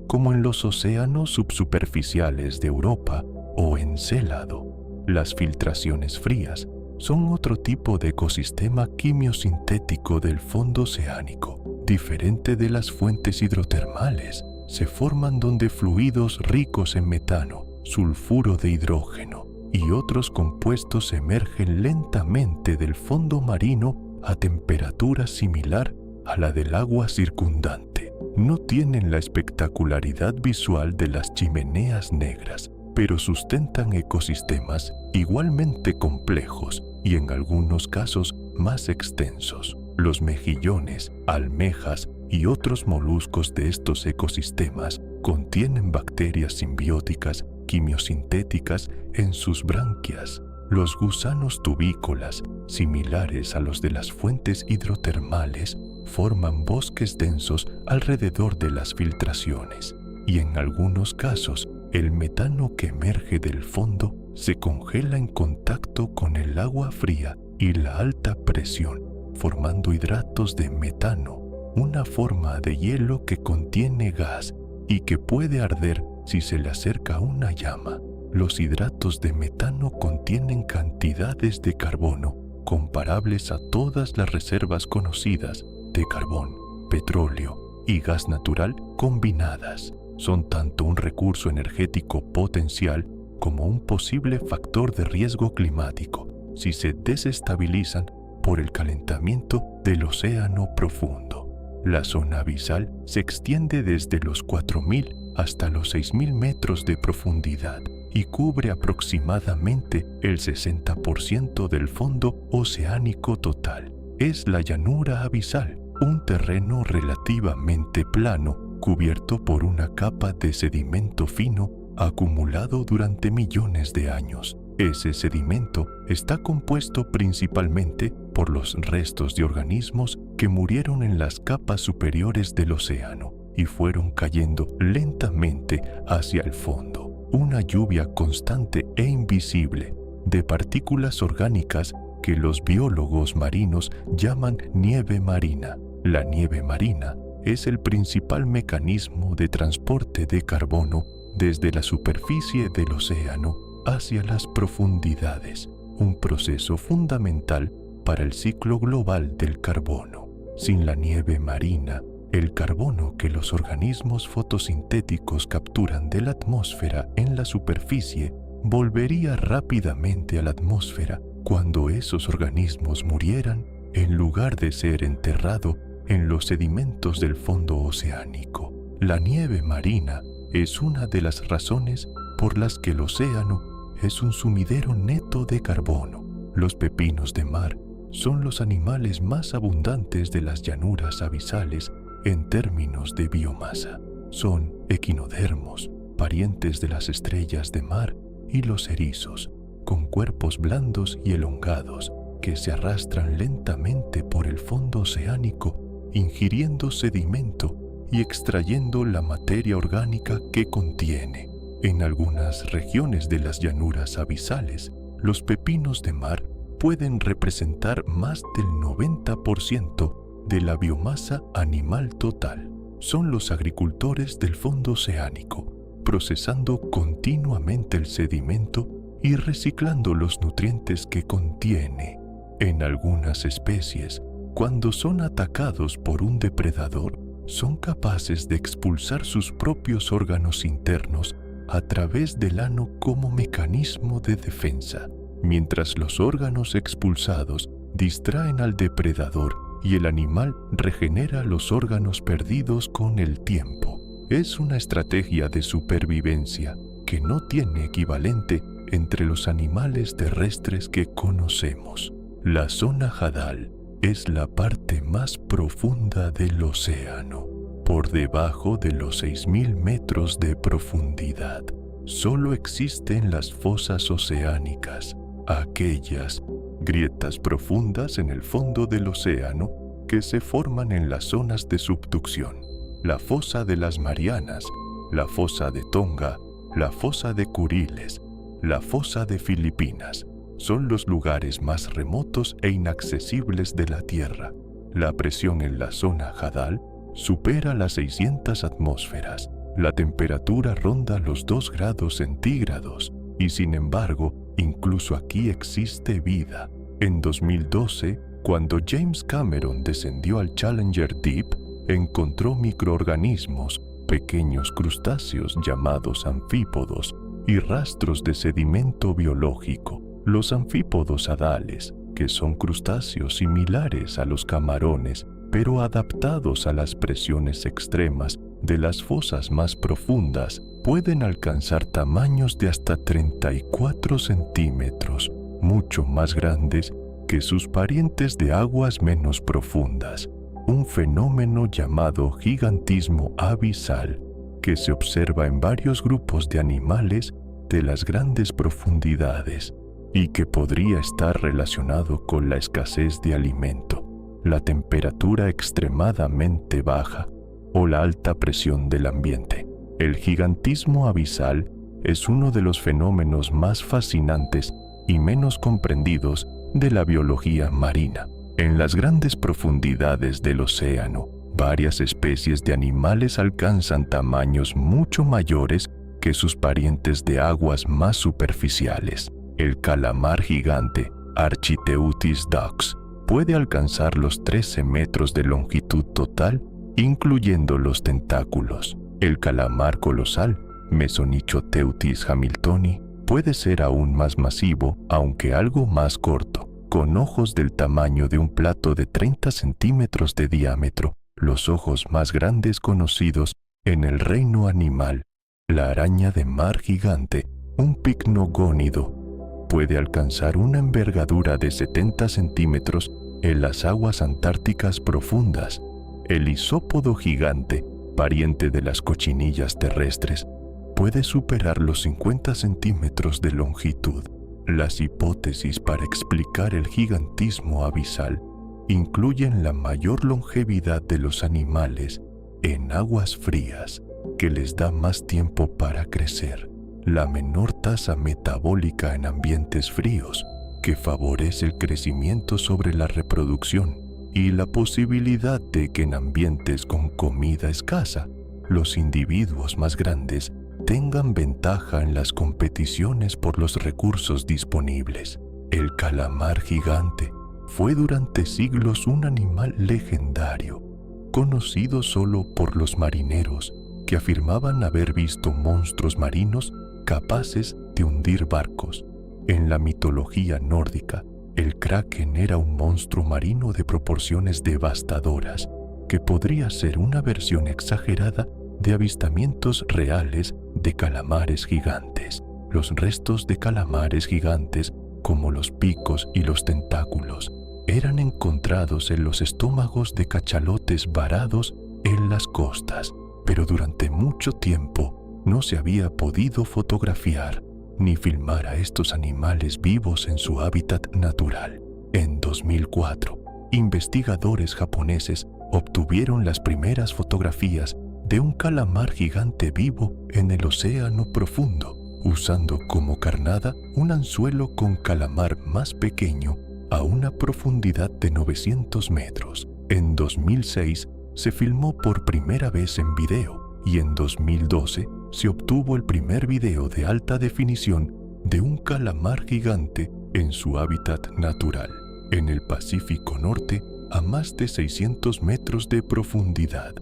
como en los océanos subsuperficiales de Europa o Encélado. Las filtraciones frías son otro tipo de ecosistema quimiosintético del fondo oceánico, diferente de las fuentes hidrotermales. Se forman donde fluidos ricos en metano, sulfuro de hidrógeno y otros compuestos emergen lentamente del fondo marino a temperatura similar a la del agua circundante. No tienen la espectacularidad visual de las chimeneas negras, pero sustentan ecosistemas igualmente complejos y en algunos casos más extensos. Los mejillones, almejas y otros moluscos de estos ecosistemas contienen bacterias simbióticas quimiosintéticas en sus branquias. Los gusanos tubícolas, similares a los de las fuentes hidrotermales, forman bosques densos alrededor de las filtraciones, y en algunos casos el metano que emerge del fondo se congela en contacto con el agua fría y la alta presión, formando hidratos de metano, una forma de hielo que contiene gas y que puede arder si se le acerca una llama. Los hidratos de metano contienen cantidades de carbono comparables a todas las reservas conocidas de carbón, petróleo y gas natural combinadas. Son tanto un recurso energético potencial como un posible factor de riesgo climático si se desestabilizan por el calentamiento del océano profundo. La zona abisal se extiende desde los 4.000 hasta los 6.000 metros de profundidad y cubre aproximadamente el 60% del fondo oceánico total. Es la llanura abisal, un terreno relativamente plano cubierto por una capa de sedimento fino acumulado durante millones de años. Ese sedimento está compuesto principalmente por los restos de organismos que murieron en las capas superiores del océano y fueron cayendo lentamente hacia el fondo. Una lluvia constante e invisible de partículas orgánicas que los biólogos marinos llaman nieve marina. La nieve marina es el principal mecanismo de transporte de carbono desde la superficie del océano hacia las profundidades, un proceso fundamental para el ciclo global del carbono. Sin la nieve marina, el carbono que los organismos fotosintéticos capturan de la atmósfera en la superficie volvería rápidamente a la atmósfera cuando esos organismos murieran, en lugar de ser enterrado en los sedimentos del fondo oceánico. La nieve marina es una de las razones por las que el océano es un sumidero neto de carbono. Los pepinos de mar son los animales más abundantes de las llanuras abisales en términos de biomasa. Son equinodermos, parientes de las estrellas de mar y los erizos, con cuerpos blandos y elongados que se arrastran lentamente por el fondo oceánico, ingiriendo sedimento y extrayendo la materia orgánica que contiene. En algunas regiones de las llanuras abisales, los pepinos de mar pueden representar más del 90% de la biomasa animal total. Son los agricultores del fondo oceánico, procesando continuamente el sedimento y reciclando los nutrientes que contiene. En algunas especies, cuando son atacados por un depredador, son capaces de expulsar sus propios órganos internos a través del ano como mecanismo de defensa, mientras los órganos expulsados distraen al depredador y el animal regenera los órganos perdidos con el tiempo. Es una estrategia de supervivencia que no tiene equivalente entre los animales terrestres que conocemos. La zona Hadal es la parte más profunda del océano, por debajo de los 6.000 metros de profundidad. Solo existen las fosas oceánicas, aquellas grietas profundas en el fondo del océano que se forman en las zonas de subducción. La fosa de las Marianas, la fosa de Tonga, la fosa de Kuriles, la fosa de Filipinas son los lugares más remotos e inaccesibles de la Tierra. La presión en la zona Hadal supera las 600 atmósferas. La temperatura ronda los 2 grados centígrados y, sin embargo, incluso aquí existe vida. En 2012, cuando James Cameron descendió al Challenger Deep, encontró microorganismos, pequeños crustáceos llamados anfípodos y rastros de sedimento biológico. Los anfípodos hadales, que son crustáceos similares a los camarones, pero adaptados a las presiones extremas de las fosas más profundas, pueden alcanzar tamaños de hasta 34 centímetros, mucho más grandes que sus parientes de aguas menos profundas, un fenómeno llamado gigantismo abisal, que se observa en varios grupos de animales de las grandes profundidades y que podría estar relacionado con la escasez de alimento, la temperatura extremadamente baja o la alta presión del ambiente. El gigantismo abisal es uno de los fenómenos más fascinantes y menos comprendidos de la biología marina. En las grandes profundidades del océano, varias especies de animales alcanzan tamaños mucho mayores que sus parientes de aguas más superficiales. El calamar gigante, Architeuthis dux, puede alcanzar los 13 metros de longitud total, incluyendo los tentáculos. El calamar colosal, Mesonychoteuthis hamiltoni, puede ser aún más masivo, aunque algo más corto, con ojos del tamaño de un plato de 30 centímetros de diámetro, los ojos más grandes conocidos en el reino animal. La araña de mar gigante, un picnogónido, puede alcanzar una envergadura de 70 centímetros en las aguas antárticas profundas. El isópodo gigante, pariente de las cochinillas terrestres, puede superar los 50 centímetros de longitud. Las hipótesis para explicar el gigantismo abisal incluyen la mayor longevidad de los animales en aguas frías, que les da más tiempo para crecer, la menor tasa metabólica en ambientes fríos, que favorece el crecimiento sobre la reproducción, y la posibilidad de que en ambientes con comida escasa, los individuos más grandes tengan ventaja en las competiciones por los recursos disponibles. El calamar gigante fue durante siglos un animal legendario, conocido solo por los marineros, que afirmaban haber visto monstruos marinos capaces de hundir barcos. En la mitología nórdica, el kraken era un monstruo marino de proporciones devastadoras, que podría ser una versión exagerada de avistamientos reales de calamares gigantes. Los restos de calamares gigantes, como los picos y los tentáculos, eran encontrados en los estómagos de cachalotes varados en las costas, pero durante mucho tiempo no se había podido fotografiar ni filmar a estos animales vivos en su hábitat natural. En 2004, investigadores japoneses obtuvieron las primeras fotografías de un calamar gigante vivo en el océano profundo, usando como carnada un anzuelo con calamar más pequeño a una profundidad de 900 metros. En 2006 se filmó por primera vez en video y en 2012 se obtuvo el primer video de alta definición de un calamar gigante en su hábitat natural, en el Pacífico Norte, a más de 600 metros de profundidad.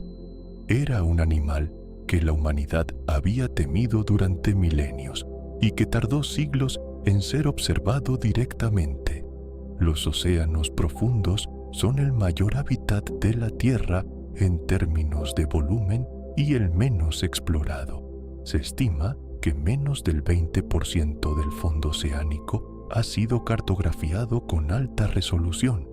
Era un animal que la humanidad había temido durante milenios y que tardó siglos en ser observado directamente. Los océanos profundos son el mayor hábitat de la Tierra en términos de volumen y el menos explorado. Se estima que menos del 20% del fondo oceánico ha sido cartografiado con alta resolución.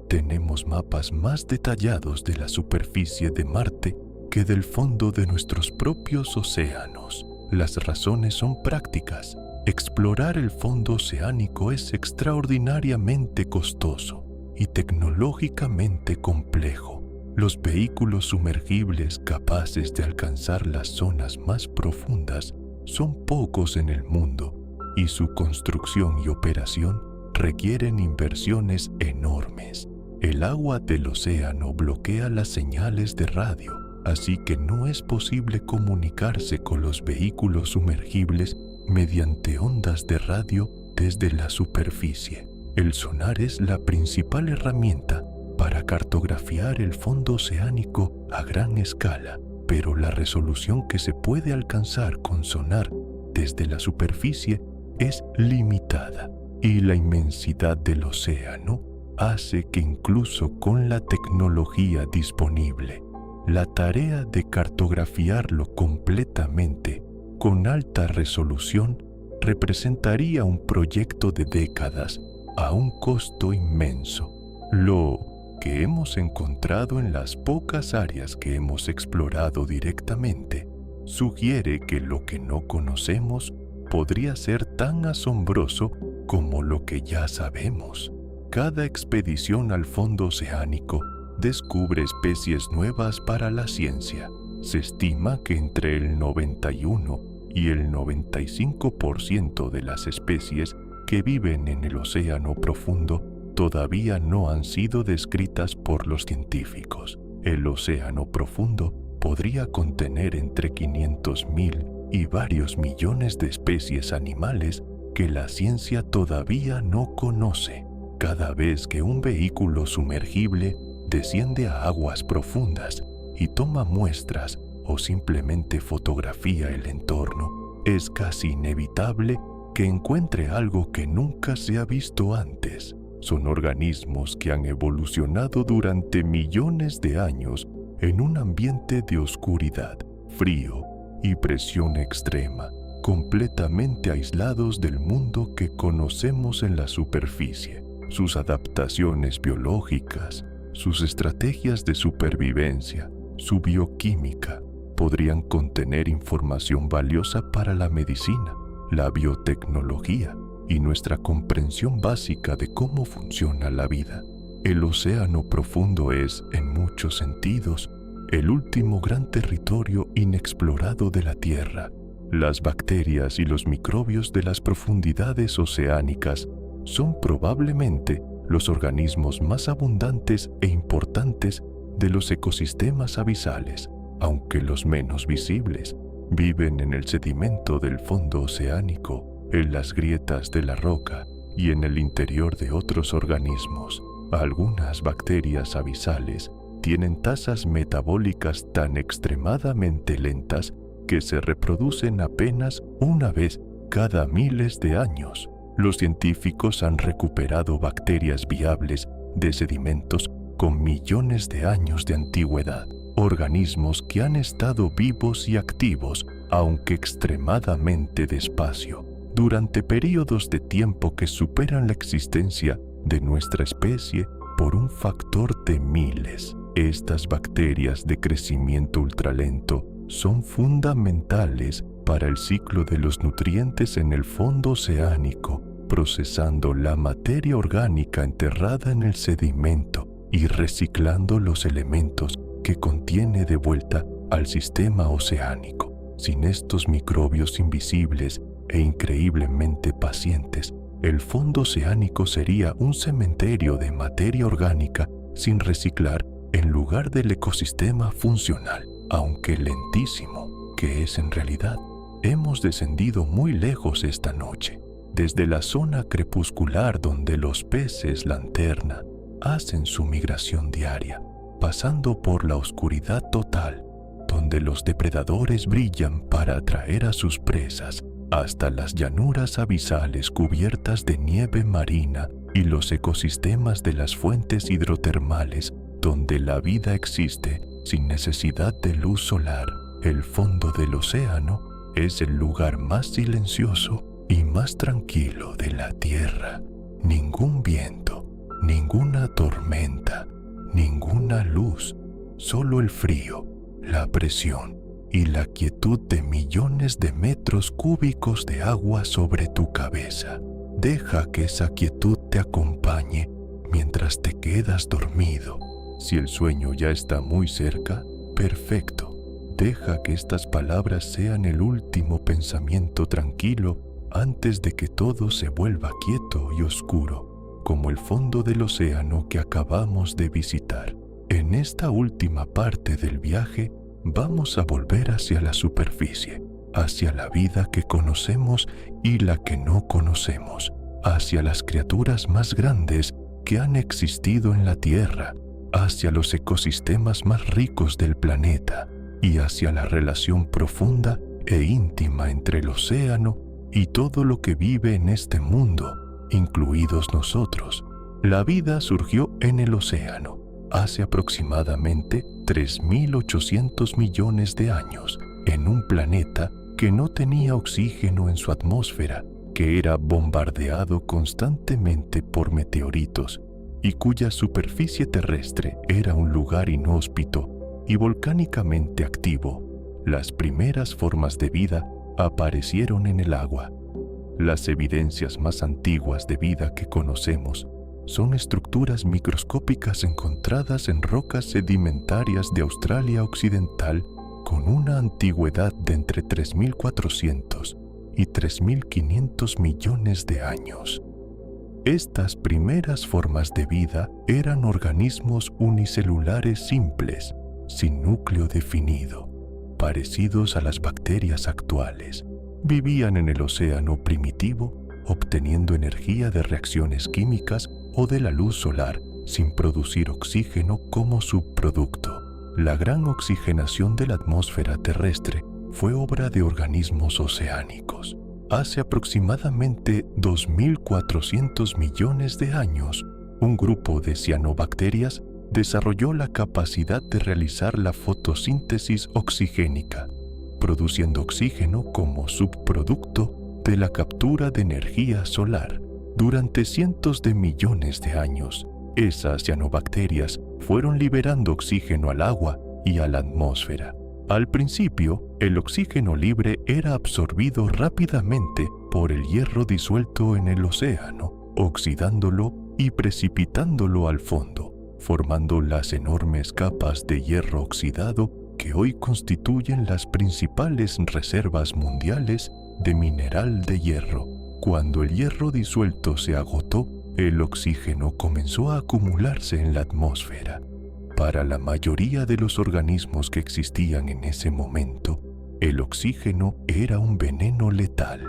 Tenemos mapas más detallados de la superficie de Marte que del fondo de nuestros propios océanos. Las razones son prácticas. Explorar el fondo oceánico es extraordinariamente costoso y tecnológicamente complejo. Los vehículos sumergibles capaces de alcanzar las zonas más profundas son pocos en el mundo y su construcción y operación requieren inversiones enormes. El agua del océano bloquea las señales de radio, así que no es posible comunicarse con los vehículos sumergibles mediante ondas de radio desde la superficie. El sonar es la principal herramienta para cartografiar el fondo oceánico a gran escala, pero la resolución que se puede alcanzar con sonar desde la superficie es limitada, y la inmensidad del océano hace que incluso con la tecnología disponible, la tarea de cartografiarlo completamente con alta resolución representaría un proyecto de décadas a un costo inmenso. Lo que hemos encontrado en las pocas áreas que hemos explorado directamente sugiere que lo que no conocemos podría ser tan asombroso como lo que ya sabemos. Cada expedición al fondo oceánico descubre especies nuevas para la ciencia. Se estima que entre el 91 y el 95% de las especies que viven en el océano profundo todavía no han sido descritas por los científicos. El océano profundo podría contener entre 500.000 y varios millones de especies animales que la ciencia todavía no conoce. Cada vez que un vehículo sumergible desciende a aguas profundas y toma muestras o simplemente fotografía el entorno, es casi inevitable que encuentre algo que nunca se ha visto antes. Son organismos que han evolucionado durante millones de años en un ambiente de oscuridad, frío y presión extrema, completamente aislados del mundo que conocemos en la superficie. Sus adaptaciones biológicas, sus estrategias de supervivencia, su bioquímica, podrían contener información valiosa para la medicina, la biotecnología y nuestra comprensión básica de cómo funciona la vida. El océano profundo es, en muchos sentidos, el último gran territorio inexplorado de la Tierra. Las bacterias y los microbios de las profundidades oceánicas son probablemente los organismos más abundantes e importantes de los ecosistemas abisales, aunque los menos visibles. Viven en el sedimento del fondo oceánico, en las grietas de la roca y en el interior de otros organismos. Algunas bacterias abisales tienen tasas metabólicas tan extremadamente lentas que se reproducen apenas una vez cada miles de años. Los científicos han recuperado bacterias viables de sedimentos con millones de años de antigüedad, organismos que han estado vivos y activos, aunque extremadamente despacio, durante períodos de tiempo que superan la existencia de nuestra especie por un factor de miles. Estas bacterias de crecimiento ultralento son fundamentales para el ciclo de los nutrientes en el fondo oceánico, procesando la materia orgánica enterrada en el sedimento y reciclando los elementos que contiene de vuelta al sistema oceánico. Sin estos microbios invisibles e increíblemente pacientes, el fondo oceánico sería un cementerio de materia orgánica sin reciclar en lugar del ecosistema funcional, aunque lentísimo, que es en realidad. Hemos descendido muy lejos esta noche, desde la zona crepuscular donde los peces lanterna hacen su migración diaria, pasando por la oscuridad total, donde los depredadores brillan para atraer a sus presas, hasta las llanuras abisales cubiertas de nieve marina y los ecosistemas de las fuentes hidrotermales, donde la vida existe sin necesidad de luz solar. El fondo del océano es el lugar más silencioso y más tranquilo de la Tierra. Ningún viento, ninguna tormenta, ninguna luz, solo el frío, la presión y la quietud de millones de metros cúbicos de agua sobre tu cabeza. Deja que esa quietud te acompañe mientras te quedas dormido. Si el sueño ya está muy cerca, perfecto. Deja que estas palabras sean el último pensamiento tranquilo antes de que todo se vuelva quieto y oscuro, como el fondo del océano que acabamos de visitar. En esta última parte del viaje, vamos a volver hacia la superficie, hacia la vida que conocemos y la que no conocemos, hacia las criaturas más grandes que han existido en la Tierra, hacia los ecosistemas más ricos del planeta y hacia la relación profunda e íntima entre el océano y todo lo que vive en este mundo, incluidos nosotros. La vida surgió en el océano hace aproximadamente 3.800 millones de años, en un planeta que no tenía oxígeno en su atmósfera, que era bombardeado constantemente por meteoritos y cuya superficie terrestre era un lugar inhóspito y volcánicamente activo. Las primeras formas de vida aparecieron en el agua. Las evidencias más antiguas de vida que conocemos son estructuras microscópicas encontradas en rocas sedimentarias de Australia Occidental con una antigüedad de entre 3.400 y 3.500 millones de años. Estas primeras formas de vida eran organismos unicelulares simples, sin núcleo definido, parecidos a las bacterias actuales. Vivían en el océano primitivo, obteniendo energía de reacciones químicas o de la luz solar, sin producir oxígeno como subproducto. La gran oxigenación de la atmósfera terrestre fue obra de organismos oceánicos. Hace aproximadamente 2.400 millones de años, un grupo de cianobacterias desarrolló la capacidad de realizar la fotosíntesis oxigénica. produciendo oxígeno como subproducto de la captura de energía solar. Durante cientos de millones de años, esas cianobacterias fueron liberando oxígeno al agua y a la atmósfera. Al principio, el oxígeno libre era absorbido rápidamente por el hierro disuelto en el océano, oxidándolo y precipitándolo al fondo, formando las enormes capas de hierro oxidado que hoy constituyen las principales reservas mundiales de mineral de hierro. Cuando el hierro disuelto se agotó, el oxígeno comenzó a acumularse en la atmósfera. Para la mayoría de los organismos que existían en ese momento, el oxígeno era un veneno letal.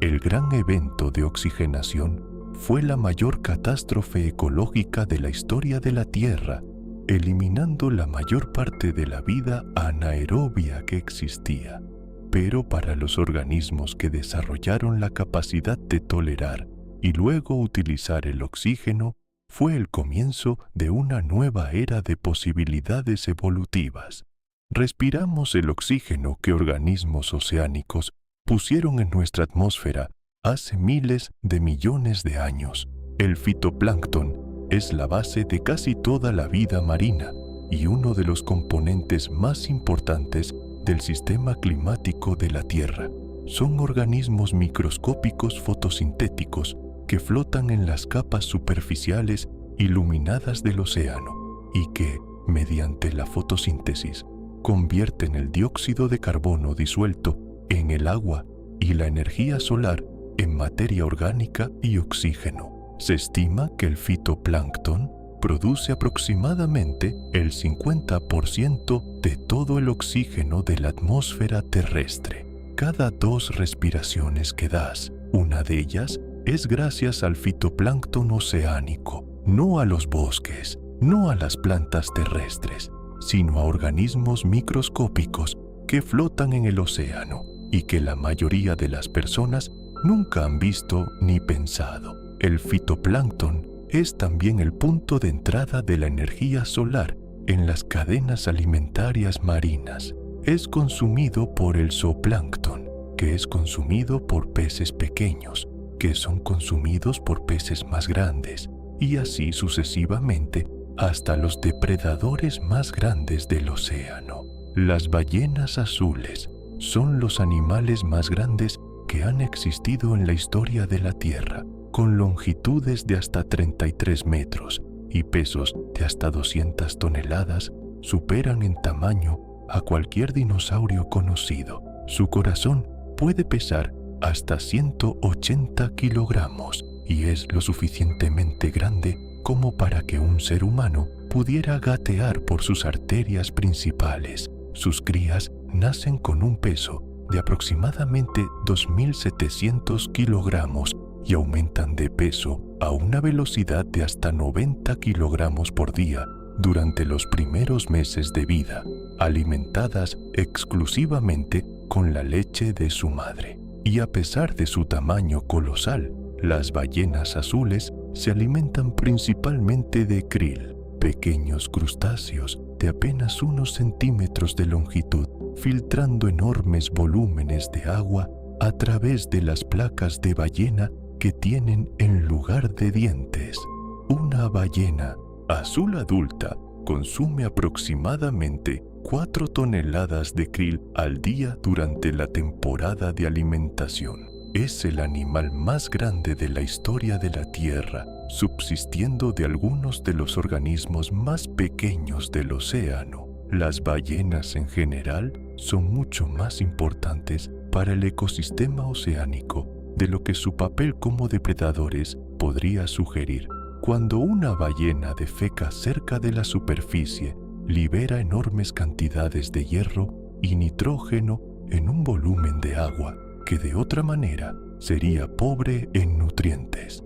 El gran evento de oxigenación fue la mayor catástrofe ecológica de la historia de la Tierra, eliminando la mayor parte de la vida anaerobia que existía. Pero para los organismos que desarrollaron la capacidad de tolerar y luego utilizar el oxígeno, fue el comienzo de una nueva era de posibilidades evolutivas. Respiramos el oxígeno que organismos oceánicos pusieron en nuestra atmósfera hace miles de millones de años. El fitoplancton es la base de casi toda la vida marina y uno de los componentes más importantes del sistema climático de la Tierra. Son organismos microscópicos fotosintéticos que flotan en las capas superficiales iluminadas del océano y que, mediante la fotosíntesis, convierten el dióxido de carbono disuelto en el agua y la energía solar en materia orgánica y oxígeno. Se estima que el fitoplancton produce aproximadamente el 50% de todo el oxígeno de la atmósfera terrestre. Cada 2 respiraciones que das, una de ellas es gracias al fitoplancton oceánico, no a los bosques, no a las plantas terrestres, sino a organismos microscópicos que flotan en el océano y que la mayoría de las personas nunca han visto ni pensado. El fitoplancton es también el punto de entrada de la energía solar en las cadenas alimentarias marinas. Es consumido por el zooplancton, que es consumido por peces pequeños, que son consumidos por peces más grandes, y así sucesivamente hasta los depredadores más grandes del océano. Las ballenas azules son los animales más grandes que han existido en la historia de la Tierra, con longitudes de hasta 33 metros y pesos de hasta 200 toneladas, superan en tamaño a cualquier dinosaurio conocido. Su corazón puede pesar hasta 180 kilogramos y es lo suficientemente grande como para que un ser humano pudiera gatear por sus arterias principales. Sus crías nacen con un peso de aproximadamente 2.700 kilogramos y aumentan de peso a una velocidad de hasta 90 kilogramos por día durante los primeros meses de vida, alimentadas exclusivamente con la leche de su madre. Y a pesar de su tamaño colosal, las ballenas azules se alimentan principalmente de krill, pequeños crustáceos de apenas unos centímetros de longitud, filtrando enormes volúmenes de agua a través de las placas de ballena que tienen en lugar de dientes. Una ballena azul adulta consume aproximadamente 4 toneladas de krill al día durante la temporada de alimentación. Es el animal más grande de la historia de la Tierra, subsistiendo de algunos de los organismos más pequeños del océano. Las ballenas en general son mucho más importantes para el ecosistema oceánico de lo que su papel como depredadores podría sugerir. Cuando una ballena defeca cerca de la superficie, libera enormes cantidades de hierro y nitrógeno en un volumen de agua que de otra manera sería pobre en nutrientes.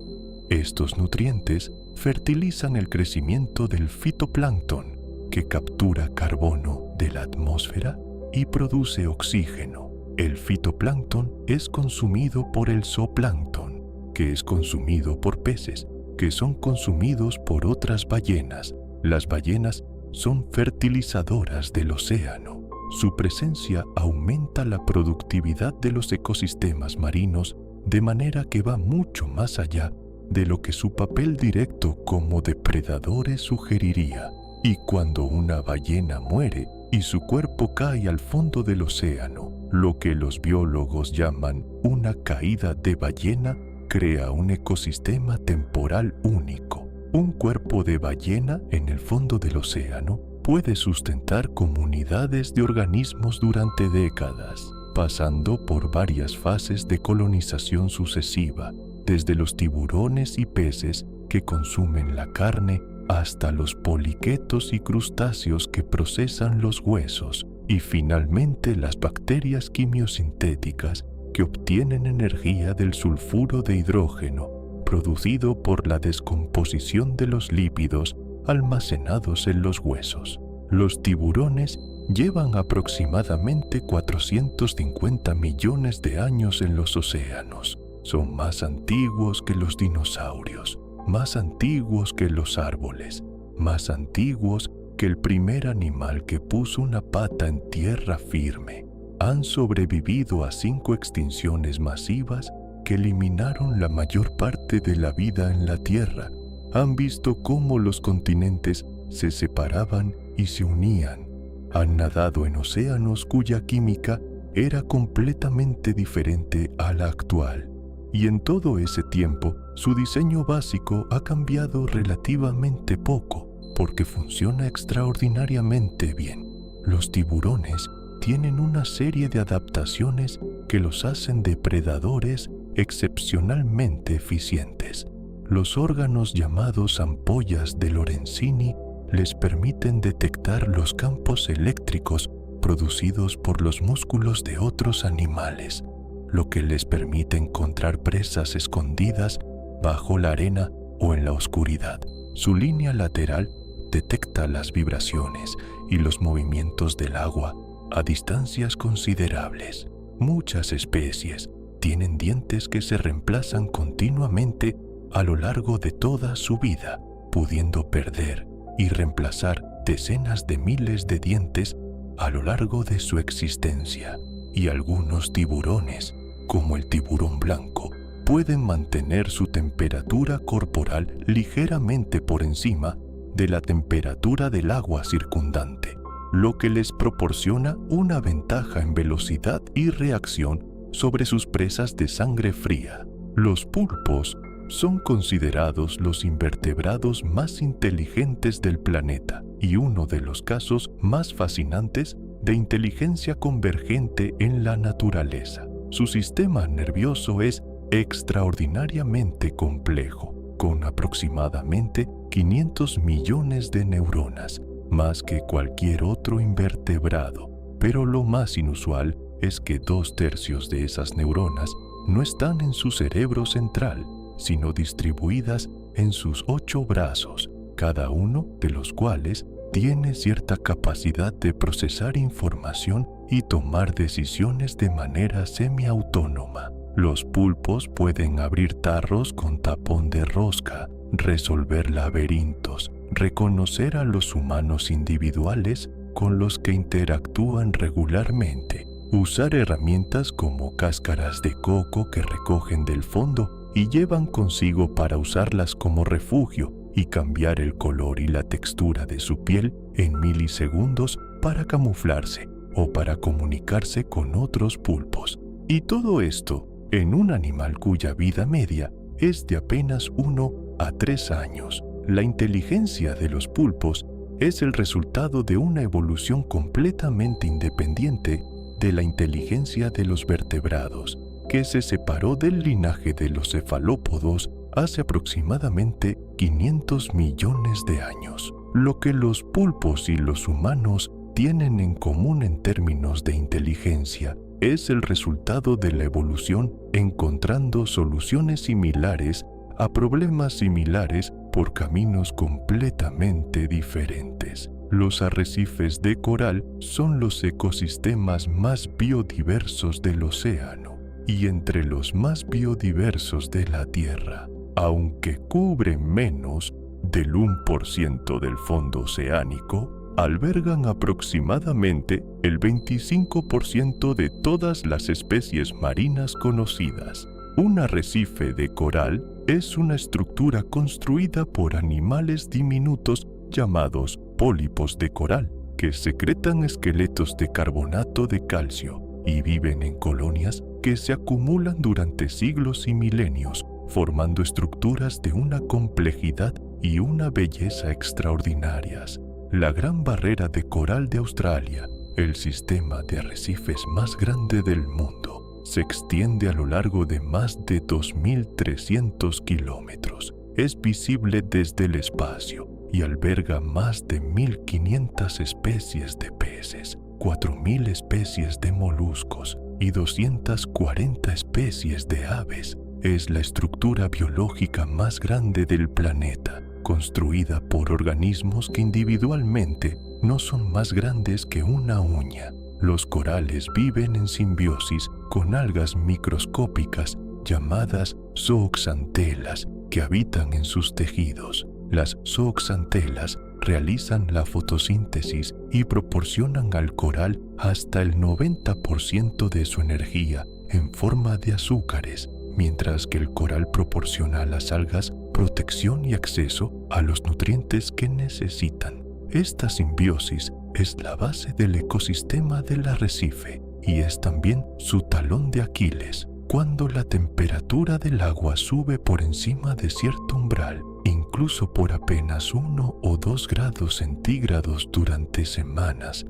Estos nutrientes fertilizan el crecimiento del fitoplancton, que captura carbono de la atmósfera y produce oxígeno. El fitoplancton es consumido por el zooplancton, que es consumido por peces, que son consumidos por otras ballenas. Las ballenas son fertilizadoras del océano. Su presencia aumenta la productividad de los ecosistemas marinos de manera que va mucho más allá de lo que su papel directo como depredadores sugeriría. Y cuando una ballena muere y su cuerpo cae al fondo del océano, lo que los biólogos llaman una caída de ballena crea un ecosistema temporal único. Un cuerpo de ballena en el fondo del océano puede sustentar comunidades de organismos durante décadas, pasando por varias fases de colonización sucesiva, desde los tiburones y peces que consumen la carne hasta los poliquetos y crustáceos que procesan los huesos, y finalmente las bacterias quimiosintéticas que obtienen energía del sulfuro de hidrógeno producido por la descomposición de los lípidos almacenados en los huesos. Los tiburones llevan aproximadamente 450 millones de años en los océanos. Son más antiguos que los dinosaurios, más antiguos que los árboles, más antiguos que el primer animal que puso una pata en tierra firme. Han sobrevivido a 5 extinciones masivas que eliminaron la mayor parte de la vida en la Tierra. Han visto cómo los continentes se separaban y se unían. Han nadado en océanos cuya química era completamente diferente a la actual. Y en todo ese tiempo, su diseño básico ha cambiado relativamente poco, porque funciona extraordinariamente bien. Los tiburones tienen una serie de adaptaciones que los hacen depredadores excepcionalmente eficientes. Los órganos llamados ampollas de Lorenzini les permiten detectar los campos eléctricos producidos por los músculos de otros animales, lo que les permite encontrar presas escondidas bajo la arena o en la oscuridad. Su línea lateral detecta las vibraciones y los movimientos del agua a distancias considerables. Muchas especies tienen dientes que se reemplazan continuamente a lo largo de toda su vida, pudiendo perder y reemplazar decenas de miles de dientes a lo largo de su existencia. Y algunos tiburones, como el tiburón blanco, pueden mantener su temperatura corporal ligeramente por encima de la temperatura del agua circundante, lo que les proporciona una ventaja en velocidad y reacción sobre sus presas de sangre fría. Los pulpos son considerados los invertebrados más inteligentes del planeta y uno de los casos más fascinantes de inteligencia convergente en la naturaleza. Su sistema nervioso es extraordinariamente complejo, con aproximadamente 500 millones de neuronas, más que cualquier otro invertebrado. Pero lo más inusual es que 2/3 de esas neuronas no están en su cerebro central, sino distribuidas en sus 8 brazos, cada uno de los cuales tiene cierta capacidad de procesar información y tomar decisiones de manera semiautónoma. Los pulpos pueden abrir tarros con tapón de rosca, resolver laberintos, reconocer a los humanos individuales con los que interactúan regularmente, usar herramientas como cáscaras de coco que recogen del fondo y llevan consigo para usarlas como refugio y cambiar el color y la textura de su piel en milisegundos para camuflarse o para comunicarse con otros pulpos. Y todo esto en un animal cuya vida media es de apenas 1 a 3 años. La inteligencia de los pulpos es el resultado de una evolución completamente independiente de la inteligencia de los vertebrados, que se separó del linaje de los cefalópodos hace aproximadamente 500 millones de años. Lo que los pulpos y los humanos tienen en común en términos de inteligencia es el resultado de la evolución encontrando soluciones similares a problemas similares por caminos completamente diferentes. Los arrecifes de coral son los ecosistemas más biodiversos del océano y entre los más biodiversos de la Tierra, aunque cubren menos del 1% del fondo oceánico. albergan aproximadamente el 25% de todas las especies marinas conocidas. Un arrecife de coral es una estructura construida por animales diminutos llamados pólipos de coral, que secretan esqueletos de carbonato de calcio y viven en colonias que se acumulan durante siglos y milenios, formando estructuras de una complejidad y una belleza extraordinarias. La Gran Barrera de Coral de Australia, el sistema de arrecifes más grande del mundo, se extiende a lo largo de más de 2.300 kilómetros. Es visible desde el espacio y alberga más de 1.500 especies de peces, 4.000 especies de moluscos y 240 especies de aves. Es la estructura biológica más grande del planeta, construida por organismos que individualmente no son más grandes que una uña. Los corales viven en simbiosis con algas microscópicas llamadas zooxantelas que habitan en sus tejidos. Las zooxantelas realizan la fotosíntesis y proporcionan al coral hasta el 90% de su energía en forma de azúcares, mientras que el coral proporciona a las algas protección y acceso a los nutrientes que necesitan. Esta simbiosis es la base del ecosistema del arrecife y es también su talón de Aquiles. Cuando la temperatura del agua sube por encima de cierto umbral, incluso por apenas 1 o 2 grados centígrados durante semanas,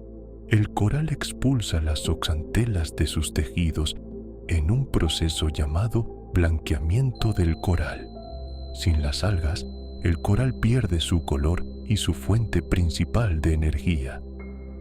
el coral expulsa las zooxantelas de sus tejidos en un proceso llamado blanqueamiento del coral. Sin las algas, el coral pierde su color y su fuente principal de energía.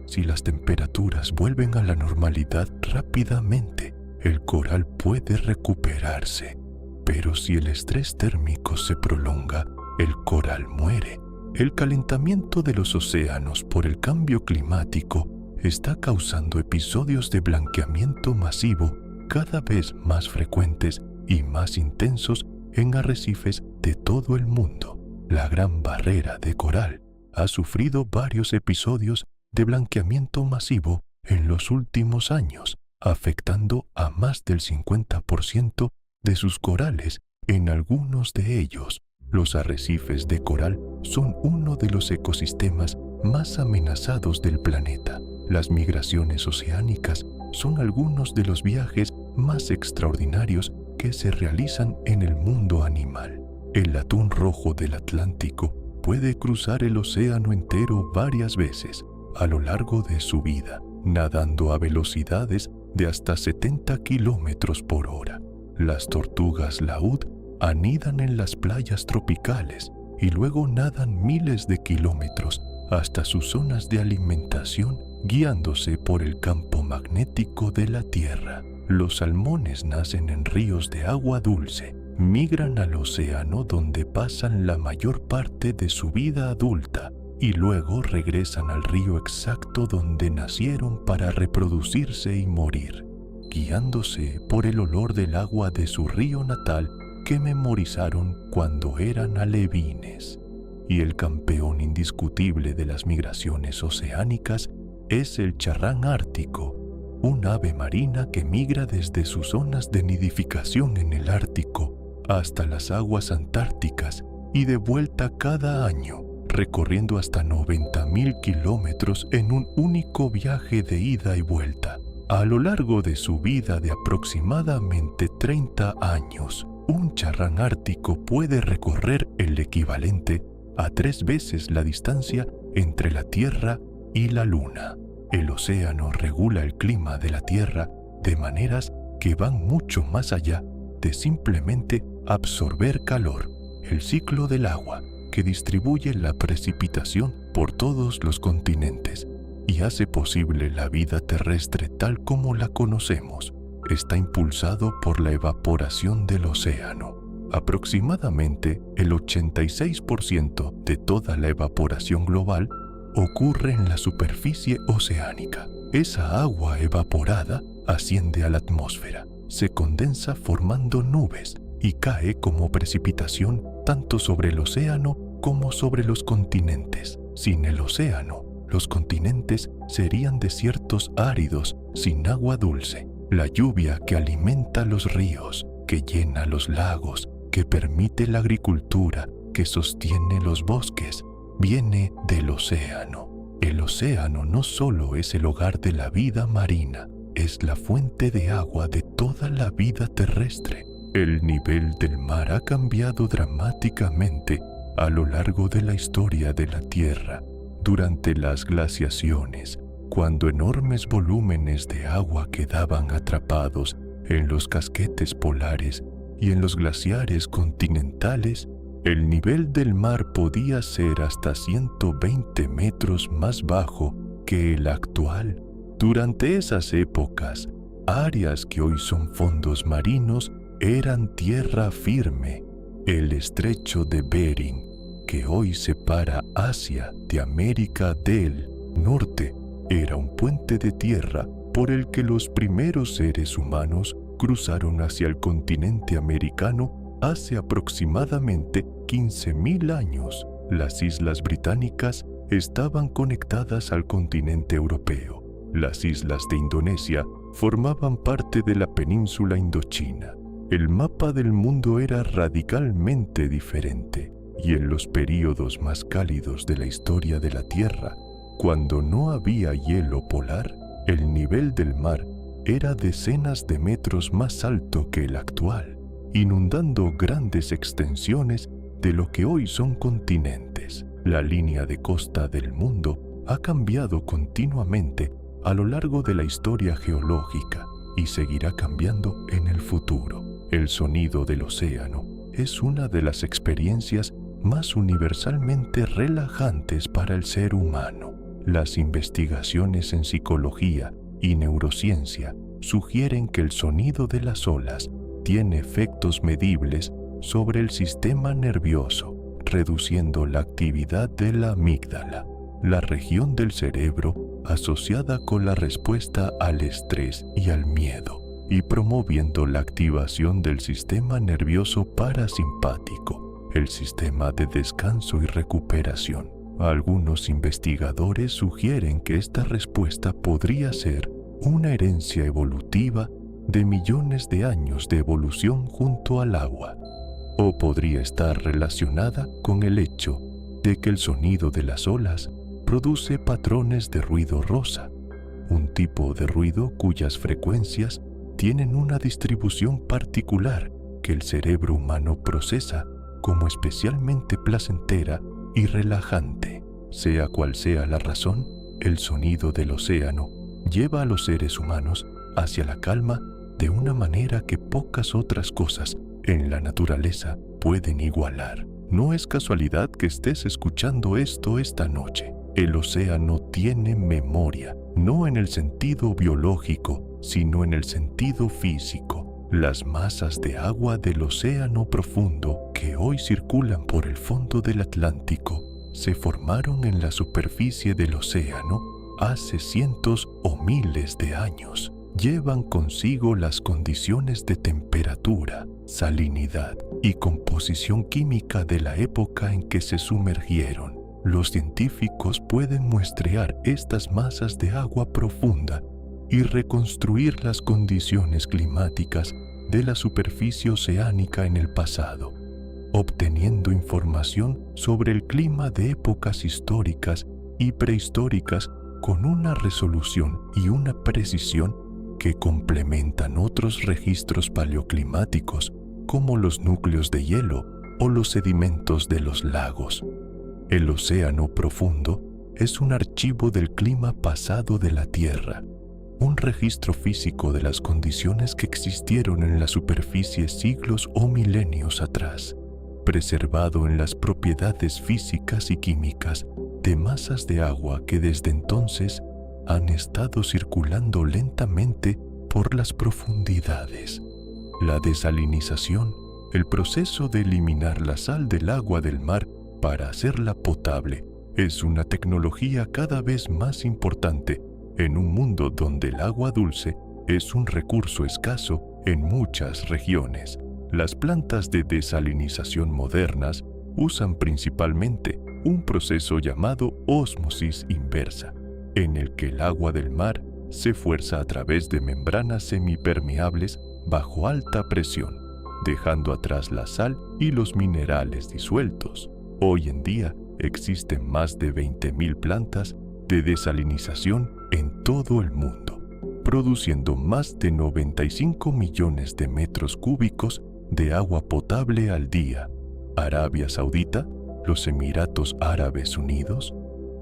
Si las temperaturas vuelven a la normalidad rápidamente, el coral puede recuperarse. Pero si el estrés térmico se prolonga, el coral muere. El calentamiento de los océanos por el cambio climático está causando episodios de blanqueamiento masivo cada vez más frecuentes y más intensos en arrecifes de todo el mundo. La Gran Barrera de Coral ha sufrido varios episodios de blanqueamiento masivo en los últimos años, afectando a más del 50% de sus corales. En algunos de ellos, los arrecifes de coral son uno de los ecosistemas más amenazados del planeta. Las migraciones oceánicas son algunos de los viajes más extraordinarios que se realizan en el mundo animal. El atún rojo del Atlántico puede cruzar el océano entero varias veces a lo largo de su vida, nadando a velocidades de hasta 70 kilómetros por hora. Las tortugas laúd anidan en las playas tropicales y luego nadan miles de kilómetros hasta sus zonas de alimentación, guiándose por el campo magnético de la Tierra. Los salmones nacen en ríos de agua dulce, migran al océano donde pasan la mayor parte de su vida adulta y luego regresan al río exacto donde nacieron para reproducirse y morir, guiándose por el olor del agua de su río natal que memorizaron cuando eran alevines. Y el campeón indiscutible de las migraciones oceánicas es el charrán ártico, un ave marina que migra desde sus zonas de nidificación en el Ártico hasta las aguas antárticas y de vuelta cada año, recorriendo hasta 90.000 kilómetros en un único viaje de ida y vuelta. A lo largo de su vida de aproximadamente 30 años, un charrán ártico puede recorrer el equivalente a 3 veces la distancia entre la Tierra y la Luna. El océano regula el clima de la Tierra de maneras que van mucho más allá de simplemente absorber calor. El ciclo del agua, que distribuye la precipitación por todos los continentes y hace posible la vida terrestre tal como la conocemos, está impulsado por la evaporación del océano. Aproximadamente el 86% de toda la evaporación global ocurre en la superficie oceánica. Esa agua evaporada asciende a la atmósfera, se condensa formando nubes y cae como precipitación tanto sobre el océano como sobre los continentes. Sin el océano, los continentes serían desiertos áridos sin agua dulce. La lluvia que alimenta los ríos, que llena los lagos, que permite la agricultura, que sostiene los bosques, viene del océano. El océano no solo es el hogar de la vida marina, es la fuente de agua de toda la vida terrestre. El nivel del mar ha cambiado dramáticamente a lo largo de la historia de la Tierra. Durante las glaciaciones, cuando enormes volúmenes de agua quedaban atrapados en los casquetes polares y en los glaciares continentales, el nivel del mar podía ser hasta 120 metros más bajo que el actual. Durante esas épocas, áreas que hoy son fondos marinos eran tierra firme. El estrecho de Bering, que hoy separa Asia de América del Norte, era un puente de tierra por el que los primeros seres humanos cruzaron hacia el continente americano hace aproximadamente 15.000 años. Las islas británicas estaban conectadas al continente europeo. Las islas de Indonesia formaban parte de la península Indochina. El mapa del mundo era radicalmente diferente, y en los períodos más cálidos de la historia de la Tierra, cuando no había hielo polar, el nivel del mar era decenas de metros más alto que el actual, inundando grandes extensiones de lo que hoy son continentes. La línea de costa del mundo ha cambiado continuamente a lo largo de la historia geológica y seguirá cambiando en el futuro. El sonido del océano es una de las experiencias más universalmente relajantes para el ser humano. Las investigaciones en psicología y neurociencia sugieren que el sonido de las olas tiene efectos medibles sobre el sistema nervioso, reduciendo la actividad de la amígdala, la región del cerebro asociada con la respuesta al estrés y al miedo, y promoviendo la activación del sistema nervioso parasimpático, el sistema de descanso y recuperación. Algunos investigadores sugieren que esta respuesta podría ser una herencia evolutiva de millones de años de evolución junto al agua, o podría estar relacionada con el hecho de que el sonido de las olas produce patrones de ruido rosa, un tipo de ruido cuyas frecuencias tienen una distribución particular que el cerebro humano procesa como especialmente placentera y relajante. Sea cual sea la razón, el sonido del océano lleva a los seres humanos hacia la calma de una manera que pocas otras cosas en la naturaleza pueden igualar. No es casualidad que estés escuchando esto esta noche. El océano tiene memoria, no en el sentido biológico, sino en el sentido físico. Las masas de agua del océano profundo que hoy circulan por el fondo del Atlántico se formaron en la superficie del océano hace cientos o miles de años. Llevan consigo las condiciones de temperatura, salinidad y composición química de la época en que se sumergieron. Los científicos pueden muestrear estas masas de agua profunda y reconstruir las condiciones climáticas de la superficie oceánica en el pasado, obteniendo información sobre el clima de épocas históricas y prehistóricas con una resolución y una precisión que complementan otros registros paleoclimáticos como los núcleos de hielo o los sedimentos de los lagos. El océano profundo es un archivo del clima pasado de la Tierra, un registro físico de las condiciones que existieron en la superficie siglos o milenios atrás, preservado en las propiedades físicas y químicas de masas de agua que desde entonces han estado circulando lentamente por las profundidades. La desalinización, el proceso de eliminar la sal del agua del mar para hacerla potable, es una tecnología cada vez más importante en un mundo donde el agua dulce es un recurso escaso en muchas regiones. Las plantas de desalinización modernas usan principalmente un proceso llamado ósmosis inversa, en el que el agua del mar se fuerza a través de membranas semipermeables bajo alta presión, dejando atrás la sal y los minerales disueltos. Hoy en día existen más de 20.000 plantas de desalinización en todo el mundo, produciendo más de 95 millones de metros cúbicos de agua potable al día. Arabia Saudita, los Emiratos Árabes Unidos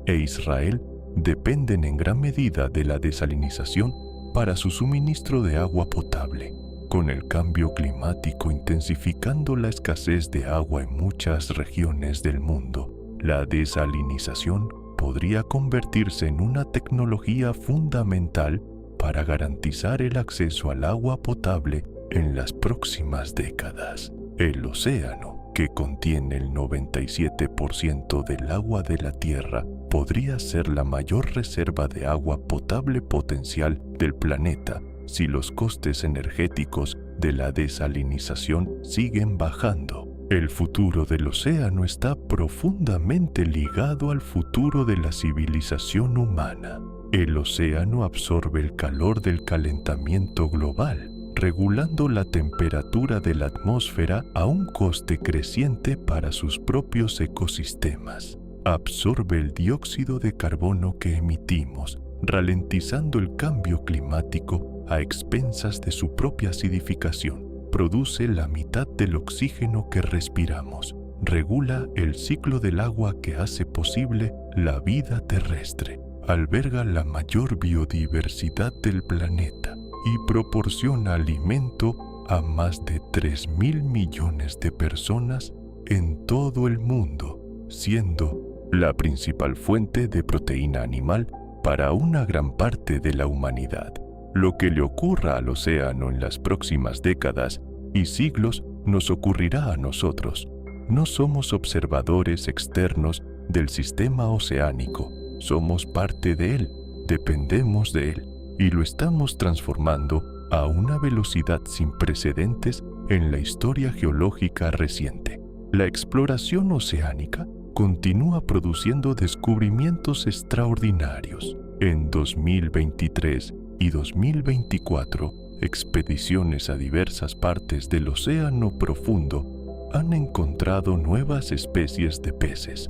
e Israel dependen en gran medida de la desalinización para su suministro de agua potable. Con el cambio climático intensificando la escasez de agua en muchas regiones del mundo, la desalinización podría convertirse en una tecnología fundamental para garantizar el acceso al agua potable en las próximas décadas. El océano, que contiene el 97% del agua de la Tierra, podría ser la mayor reserva de agua potable potencial del planeta si los costes energéticos de la desalinización siguen bajando. El futuro del océano está profundamente ligado al futuro de la civilización humana. El océano absorbe el calor del calentamiento global, regulando la temperatura de la atmósfera a un coste creciente para sus propios ecosistemas. Absorbe el dióxido de carbono que emitimos, ralentizando el cambio climático a expensas de su propia acidificación. Produce la mitad del oxígeno que respiramos. Regula el ciclo del agua que hace posible la vida terrestre. Alberga la mayor biodiversidad del planeta y proporciona alimento a más de 3.000 millones de personas en todo el mundo, siendo la principal fuente de proteína animal para una gran parte de la humanidad. Lo que le ocurra al océano en las próximas décadas y siglos nos ocurrirá a nosotros. No somos observadores externos del sistema oceánico, somos parte de él, dependemos de él y lo estamos transformando a una velocidad sin precedentes en la historia geológica reciente. La exploración oceánica continúa produciendo descubrimientos extraordinarios. En 2023 y 2024, expediciones a diversas partes del océano profundo han encontrado nuevas especies de peces,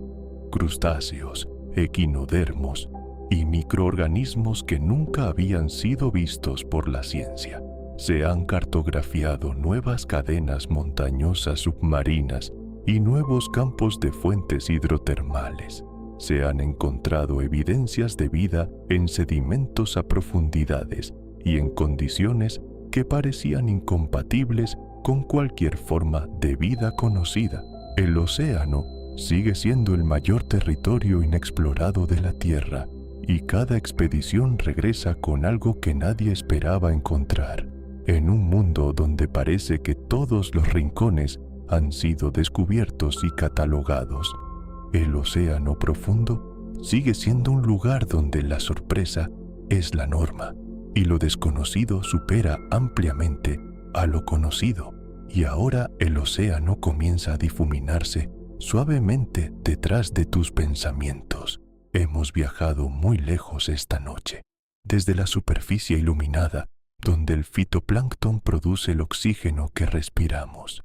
crustáceos, equinodermos y microorganismos que nunca habían sido vistos por la ciencia. Se han cartografiado nuevas cadenas montañosas submarinas y nuevos campos de fuentes hidrotermales. Se han encontrado evidencias de vida en sedimentos a profundidades y en condiciones que parecían incompatibles con cualquier forma de vida conocida. El océano sigue siendo el mayor territorio inexplorado de la Tierra y cada expedición regresa con algo que nadie esperaba encontrar. En un mundo donde parece que todos los rincones han sido descubiertos y catalogados, el océano profundo sigue siendo un lugar donde la sorpresa es la norma y lo desconocido supera ampliamente a lo conocido. Y ahora el océano comienza a difuminarse suavemente detrás de tus pensamientos. Hemos viajado muy lejos esta noche, desde la superficie iluminada, donde el fitoplancton produce el oxígeno que respiramos,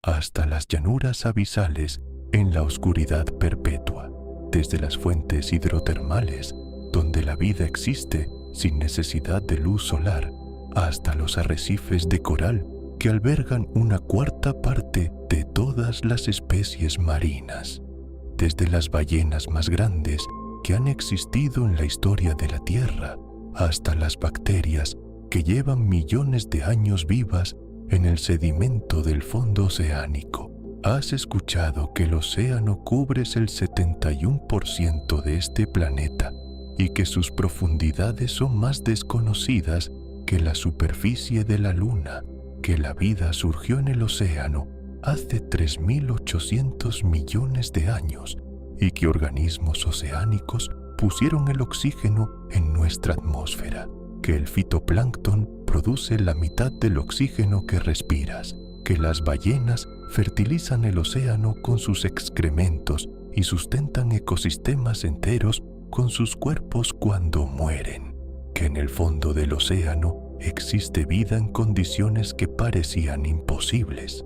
hasta las llanuras abisales en la oscuridad perpetua, desde las fuentes hidrotermales, donde la vida existe sin necesidad de luz solar, hasta los arrecifes de coral que albergan una cuarta parte de todas las especies marinas, desde las ballenas más grandes que han existido en la historia de la Tierra, hasta las bacterias que llevan millones de años vivas en el sedimento del fondo oceánico. ¿Has escuchado que el océano cubre el 71% de este planeta y que sus profundidades son más desconocidas que la superficie de la Luna, que la vida surgió en el océano hace 3.800 millones de años y que organismos oceánicos pusieron el oxígeno en nuestra atmósfera, que el fitoplancton produce la mitad del oxígeno que respiras, que las ballenas fertilizan el océano con sus excrementos y sustentan ecosistemas enteros con sus cuerpos cuando mueren, que en el fondo del océano existe vida en condiciones que parecían imposibles,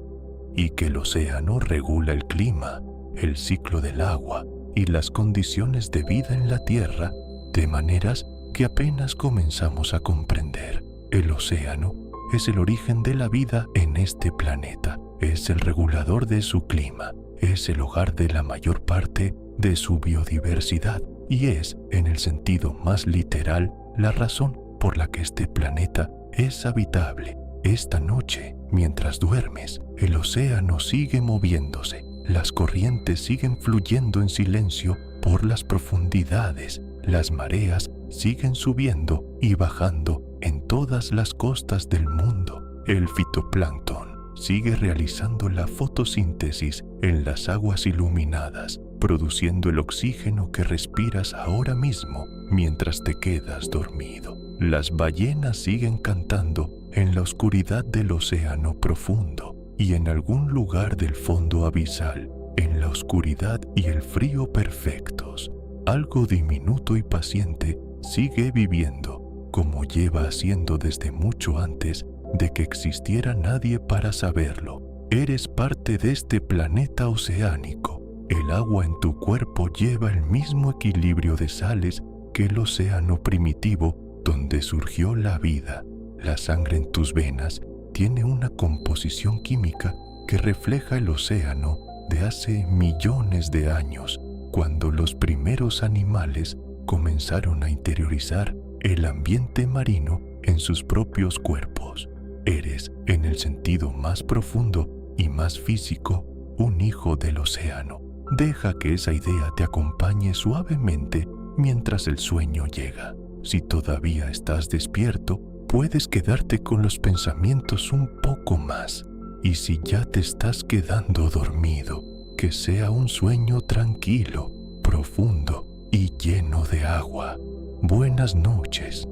y que el océano regula el clima, el ciclo del agua y las condiciones de vida en la Tierra de maneras que apenas comenzamos a comprender. El océano es el origen de la vida en este planeta, es el regulador de su clima, es el hogar de la mayor parte de su biodiversidad y es, en el sentido más literal, la razón por la que este planeta es habitable. Esta noche, mientras duermes, el océano sigue moviéndose, las corrientes siguen fluyendo en silencio por las profundidades, las mareas siguen subiendo y bajando en todas las costas del mundo. El fitoplancton sigue realizando la fotosíntesis en las aguas iluminadas, produciendo el oxígeno que respiras ahora mismo mientras te quedas dormido. Las ballenas siguen cantando en la oscuridad del océano profundo y en algún lugar del fondo abisal, en la oscuridad y el frío perfectos, algo diminuto y paciente sigue viviendo, como lleva haciendo desde mucho antes de que existiera nadie para saberlo. Eres parte de este planeta oceánico. El agua en tu cuerpo lleva el mismo equilibrio de sales que el océano primitivo donde surgió la vida. La sangre en tus venas tiene una composición química que refleja el océano de hace millones de años, cuando los primeros animales comenzaron a interiorizar el ambiente marino en sus propios cuerpos. Eres, en el sentido más profundo y más físico, un hijo del océano. Deja que esa idea te acompañe suavemente mientras el sueño llega. Si todavía estás despierto, puedes quedarte con los pensamientos un poco más. Y si ya te estás quedando dormido, que sea un sueño tranquilo, profundo y lleno de agua. Buenas noches.